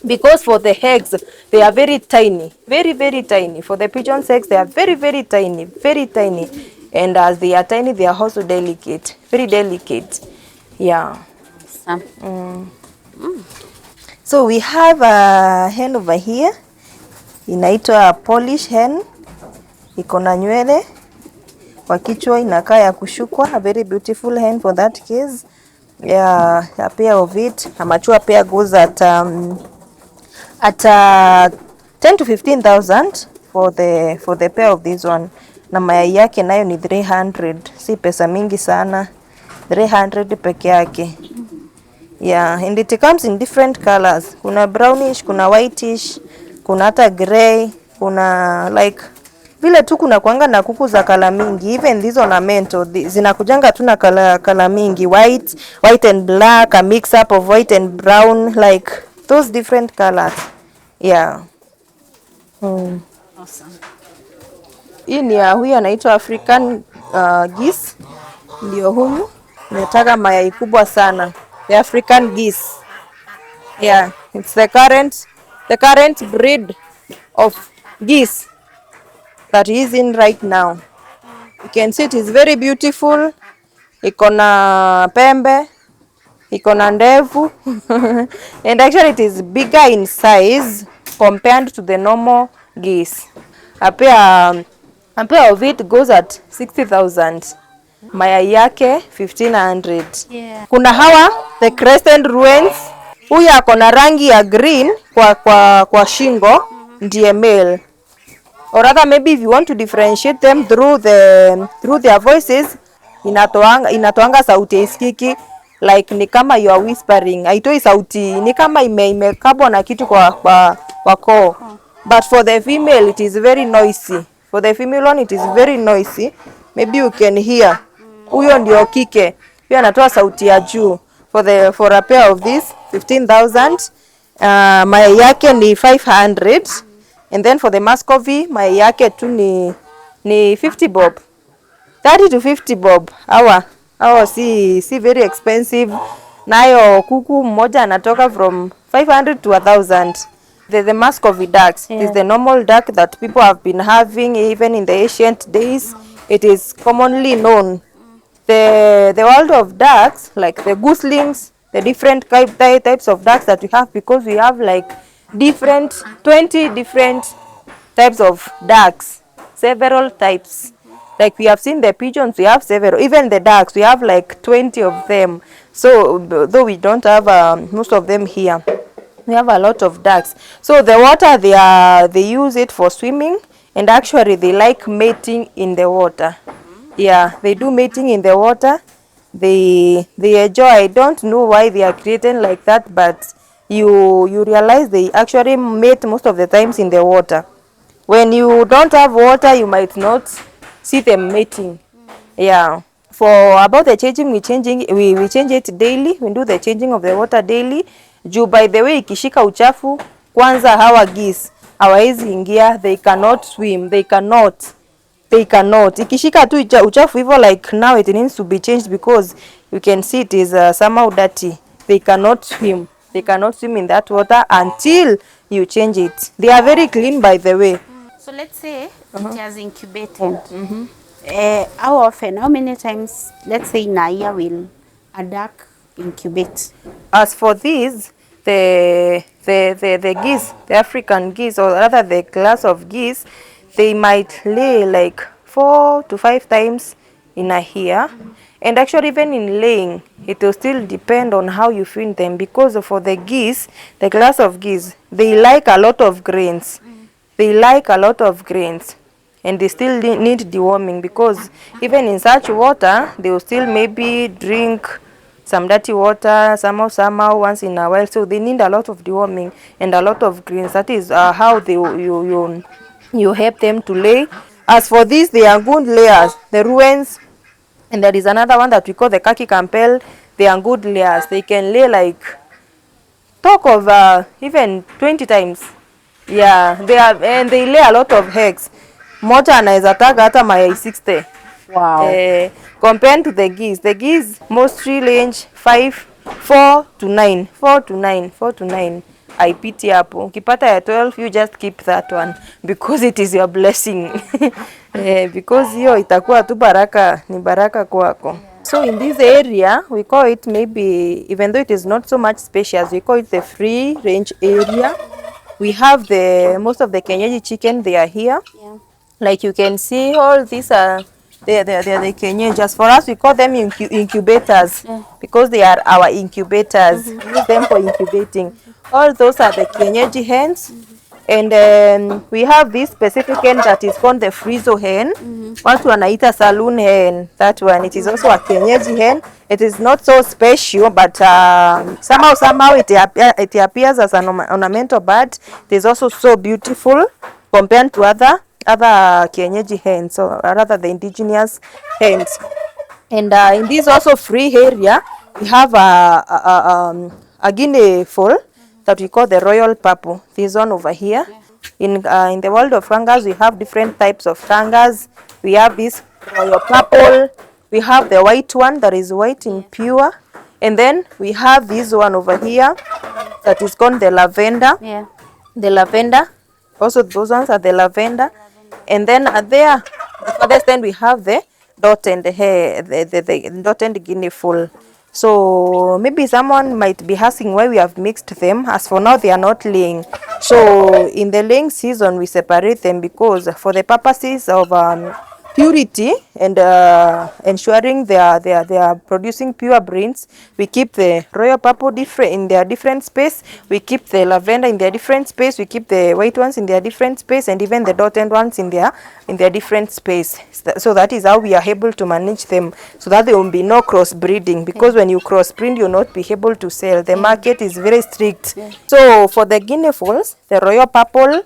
B: Because for the eggs, they are very tiny, very, very tiny. For the pigeon's eggs, they are very, very tiny, very tiny. And as they are tiny, they are also delicate, very delicate. Yeah.
C: Awesome.
B: So we have a hen over here. Inaitwa Polish hen. Iko na nywele kwa kichwa, inakaa ya kushukwa. A very beautiful hen for that case. Yeah, a pair of it. A mature pair goes at 10 to 15,000 for the pair of this one. Na mayai yake nayo ni 300. Si pesa mingi sana. 300 peke yake. Yeah, and it comes in different colors. Kuna brownish, kuna whitish, kuna hata gray, kuna like vile tu kuna kuanga na kuku za kala mingi. Even these ornamental zinakujanga tu na kala mingi, white and black, a mix up of white and brown, like those different colors. Yeah.
C: Awesome.
B: Hii ni huyu anaitwa African geese. Ndio huyu. Nataka mayai kubwa sana. The African geese. Yeah, it's the current breed of geese that he is in right now. You can see it is very beautiful. Iko na pembe, iko na ndevu. And actually it is bigger in size compared to the normal geese. A pair of it goes at 60,000. Mayai yake 1,500.
C: Yeah.
B: Kuna hawa the crested ruens. Huyu ako na rangi ya green kwa shingo, ndiye male. Or rather maybe if you want to differentiate them through their voices, inatoanga sauti isikiki, like ni kama you are whispering. Haitoi sauti, ni kama imekabwa na kitu kwa koo. But for the female it is very noisy. For the female one it is very noisy. Maybe you can hear. Huyo ndio kike. Pia anatoa sauti ya juu. For a pair of this 15,000. Mayai yake ni 500. And then for the Muscovy, mayai yake tu ni 50 bob. 30 to 50 bob. Hawa si very expensive. Nayo kuku mmoja anatoka from 500 to 1,000. The Muscovy ducks, yeah. Is the normal duck that people have been having even in the ancient days. It is commonly known. The world of ducks, like the goslings, the different types of ducks that we have, because we have like 20 different types of ducks, several types. Like we have seen the pigeons, we have several. Even the ducks, we have like 20 of them. So though we don't have most of them here, we have a lot of ducks. So the water, they use it for swimming, and actually they like mating in the water. Yeah, they do mating in the water. They enjoy. I don't know why they are created like that, but you realize they actually mate most of the times in the water. When you don't have water, you might not see them mating. Yeah. For about the changing, we change it daily. We do the changing of the water daily. Juu by the way, ikishika uchafu, kwanza hawa geese hawawezi ingia, they cannot swim, they cannot. Ikishika tu uchafu hivyo, like now it needs to be changed because you can see it is somehow dirty. They cannot swim. They cannot swim in that water until you change it. They are very clean by the way.
C: So let's say it has incubated. How often, how many times, let's say in a year, will a duck incubate?
B: As for these, the geese, the African geese, or rather the class of geese, they might lay like 4 to 5 times in a year. And actually, even in laying, it will still depend on how you feed them, because for the geese, the class of geese, they like a lot of grains. They like a lot of grains, and they still need deworming, because even in such water, they will still maybe drink some dirty water somehow once in a while, so they need a lot of deworming and a lot of greens. That is how they you help them to lay. As for this, they are good layers, the ruins, and there is another one that we call the khaki campbell. They are good layers. They can lay like talk of even 20 times. Yeah, they are, and they lay a lot of eggs. Moja anaweza taga hata mayai 60.
C: Wow.
B: Compared to the geese. The geese mostly range 4 to 9. 4 to 9. Haipiti hapo. Ukipata ya 12, you just keep that one because it is your blessing. Because hiyo itakuwa tu baraka, ni baraka kwako. So in this area, we call it, maybe, even though it is not so much spacious, we call it the free range area. We have most of the kienyeji chicken, they are here.
C: Yeah.
B: Like you can see, all these are they are the kienyeji. For us, we call them incubators, because they are our incubators. We use them for incubating. All those are the kienyeji hens. And we have this specific hen that is called the frizo hen. Watu wanaita saloon hen. That one, it is also a kienyeji hen. It is not so special, but somehow it appears as an ornamental bird. It is also so beautiful compared to other kienyeji hens, or rather the indigenous hens. And in this also free area, we have a guinea fowl that we call the royal purple. This one over here. In the world of kangas, we have different types of kangas. We have this royal purple. We have the white one that is white in pure. And then we have this one over here that is called the lavender.
C: Yeah.
B: The lavender. Also, those ones are the lavender. And then there, the furthest end, we have the dot and the dot and guinea fowl. So maybe someone might be asking why we have mixed them. As for now, they are not laying. So in the laying season, we separate them because for the purposes of purity and ensuring they are producing pure brains, we keep the royal purple different in their different space. We keep the lavender in their different space. We keep the white ones in their different space, and even the dotted ones in their different space. So that is how we are able to manage them, so that there will be no crossbreeding. Because when you crossbreed, you'll not be able to sell. The market is very strict. So for the guinea fowls, the royal purple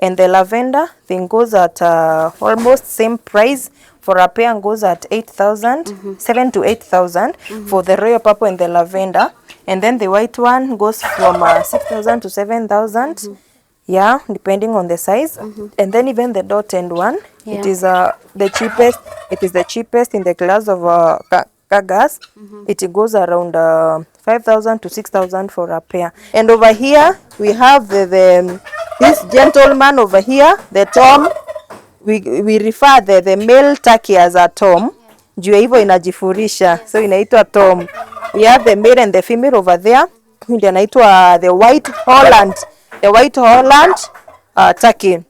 B: and the lavender thing goes at almost same price. For a pair goes at 8,000, 7 to 8,000 for the royal purple and the lavender. And then the white one goes from 6,000 to 7,000. Yeah, depending on the size. And then even the dot-end one, it is the cheapest. It is the cheapest in the class of kagas. It goes around 5,000 to 6,000 for a pair. And over here we have this gentleman over here, the tom. We refer the male turkey as a tom. Juu hivyo inajifurisha, so inaitwa tom. We have the male and the female over there. Ndio inaitwa the white Holland. The white Holland turkey.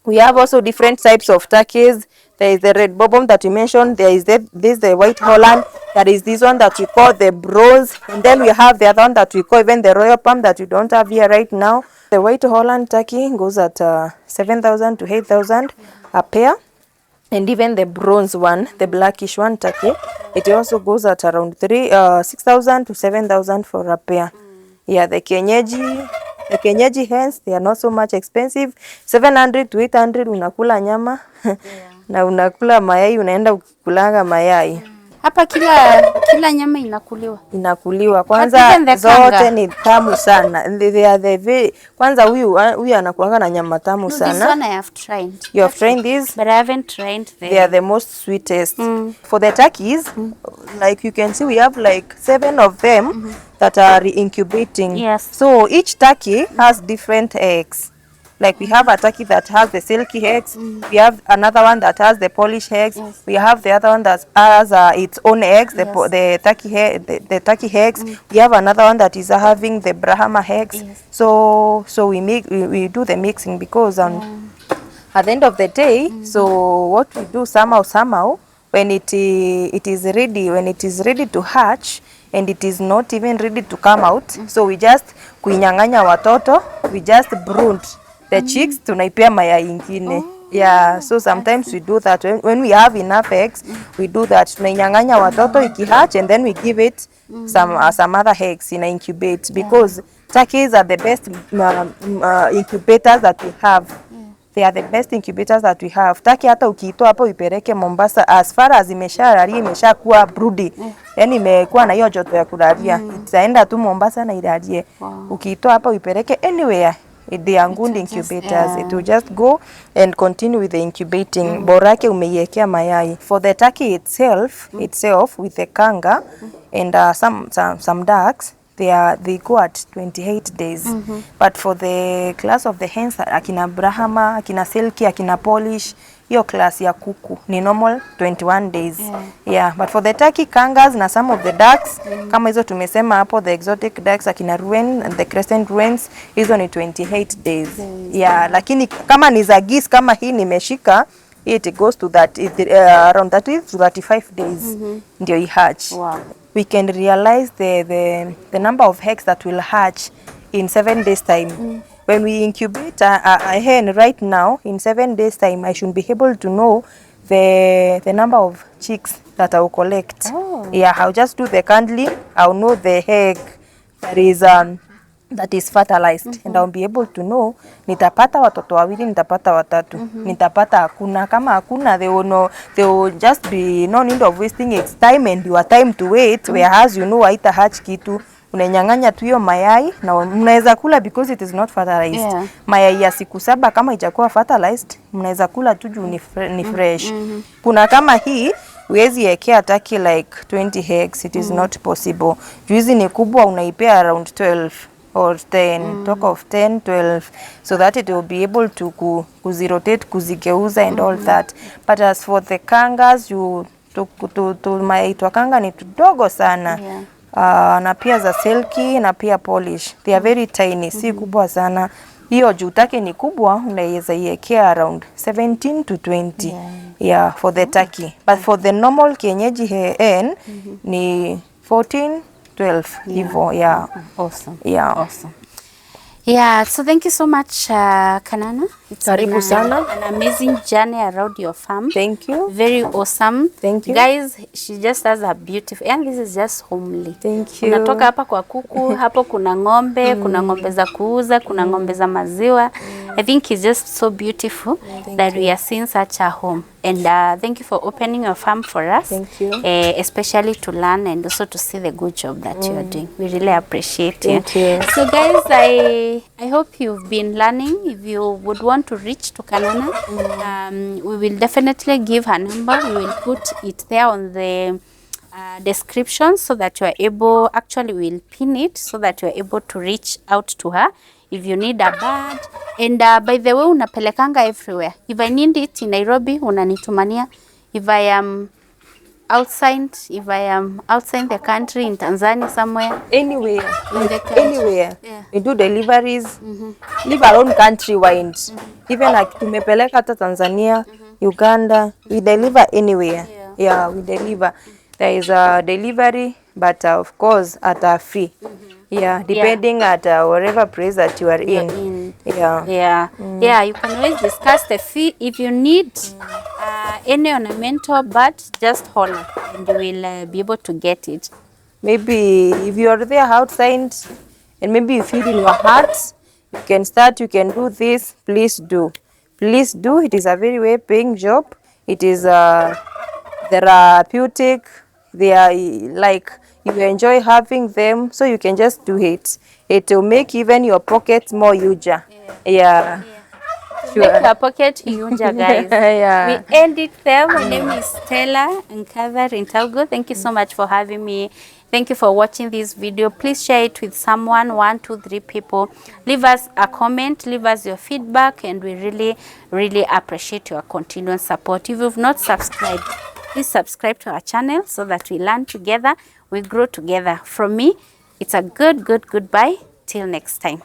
B: We have also different types of turkeys. There is the red bobom that we mentioned. There is the white Holland. There is this one that we call the bronze. And then we have the other one that we call even the royal palm that we don't have here right now. The white Holland turkey goes at 7,000 to 8,000 a pair. And even the bronze one, the blackish one turkey, it also goes at around 6,000 to 7,000 for a pair. Yeah, the kienyeji hens, they are not so much expensive. 700 to 800 unakula nyama na unakula mayai, unaenda ukulanga mayai.
C: Hapa kila nyama
B: Inakuliwa. Kwanza zote ni tamu sana. They are the kwanza huyu anakuanga na nyama tamu sana.
C: This one I have tried.
B: You have tried this?
C: But I haven't tried them.
B: They are the most sweetest. For the turkeys, like you can see, we have like 7 of them that are incubating.
C: Yes.
B: So each turkey has different eggs. Like we have a turkey that has the silky eggs. We have another one that has the Polish eggs.
C: Yes.
B: We have the other one that has its own eggs, the turkey eggs. We have another one that is having the Brahma eggs.
C: Yes.
B: So we do the mixing because at the end of the day, so what we do somehow when it is ready to hatch and it is not even ready to come out, so we just kuinyang'anya watoto, we just brood the chicks, tunaipea mayai ingine. Yeah, so sometimes we do that when we have enough eggs, we do that, tunainyang'anya watoto ikihatch and then we give it some other eggs in incubate because turkeys are the best incubators that we have. They are the best incubators that we have. Turkey hata ukiitoa hapo ipeleke Mombasa, as far as imeshalalia imeshakuwa broody, yani imekuwa na hiyo joto ya kulalia, itaenda tu Mombasa na ilalie. Ukiitoa hapo ipeleke anywhere, they are good incubators. It will just go and continue with the incubating. Borake umeiwekea mayai. For the turkey itself with the kanga and some ducks, they go at 28 days. But for the class of the hens, akina Brahma, akina Silky, akina Polish, hiyo class ya kuku ni normal 21 days. Yeah, but for the turkey kangas na some of the ducks, kama hizo tumesema hapo, the exotic ducks akina Rouen and the crescent Rouens, hizo ni 28 days. Yeah, lakini kama ni za geese kama hii nimeshika, it goes to that around 30 to 35 days ndio ihatch.
C: Wow.
B: We can realize the number of eggs that will hatch in 7 days time. When we incubate a hen right now, in 7 days time, I should be able to know the number of chicks that I will collect. Yeah, I'll just do the candling. I'll know the egg that is fertilized, and I'll be able to know nitapata watoto wawili, nitapata watatu, nitapata hakuna. Kama hakuna, they will just be no need of wasting its time and your time to wait, whereas you know haita hatch kitu, unanyang'anya tu hiyo mayai na mnaweza kula because it is not fertilized. Mayai ya siku 7 kama ijakuwa fertilized, mnaweza kula tu juu ni fresh. Kuna kama hii huwezi ekea turkey like 20 eggs, it is not possible. Juizi ni kubwa, unaipea around 12 or 10, talk of 10, 12, so that it will be able to kuzirotate, kuzigeuza and all that. But as for the kangas, mayai twa kanga ni tudogo sana. Na pia za silky na pia Polish, they are very tiny, si kubwa sana. Hiyo juu take ni kubwa, unaweza iwekea around 17 to 20. Yeah, for the turkey. But for the normal kienyeji hen ni 14, 12 hivyo. Yeah.
C: Awesome.
B: Yeah.
C: Awesome. Yeah, so thank you so much, Kanana. It's
B: Karibu sana.
C: An amazing journey around your farm.
B: Thank you.
C: Very awesome.
B: Thank you.
C: Guys, she just has a beautiful, and this is just homely.
B: Thank you.
C: Unatoka hapa kwa kuku, hapo kuna ng'ombe, kuna ng'ombe za kuuza, kuna ng'ombe za maziwa. I think it's just so beautiful that we are seeing such a home. And thank you for opening your farm for us.
B: Thank you.
C: Especially to learn and also to see the good job that you are doing. We really appreciate you.
B: Thank you.
C: So guys, I hope you've been learning. If you would want to reach to Kanana, we will definitely give her number. We will put it there on the description so that you are able, actually we'll pin it so that you are able to reach out to her if you need a bird. And by the way, unapelekanga everywhere. If I need it in Nairobi, unanitumania. If I am outside the country, in Tanzania somewhere,
B: Anywhere.
C: in the country.
B: Anywhere.
C: Yeah.
B: We do deliveries. Leave alone countrywide. Even like tumepeleka hata Tanzania, Uganda, we deliver anywhere. Yeah, we deliver. There is a delivery, but of course at a fee. Yeah, depending at whatever place that you are in. Yeah.
C: Yeah. Yeah, you can always discuss the fee. If you need any ornamental bird, just holler and you will be able to get it.
B: Maybe if you are there outside and maybe you feel in your heart, you can start, you can do this, please do. Please do. It is a very well paying job. It is therapeutic. They are like, you enjoy having them, so you can just do it. It will make even your pockets more huger. Yeah.
C: Make your pocket huger, guys.
B: Yeah.
C: We end it there. My name is Stella and Catherine Taugo. Thank you so much for having me. Thank you for watching this video. Please share it with someone, 1, 2, 3 people. Leave us a comment, leave us your feedback, and we really appreciate your continued support. If you've not subscribed, please subscribe to our channel so that we learn together, we grow together. From me, it's a goodbye. Till next time.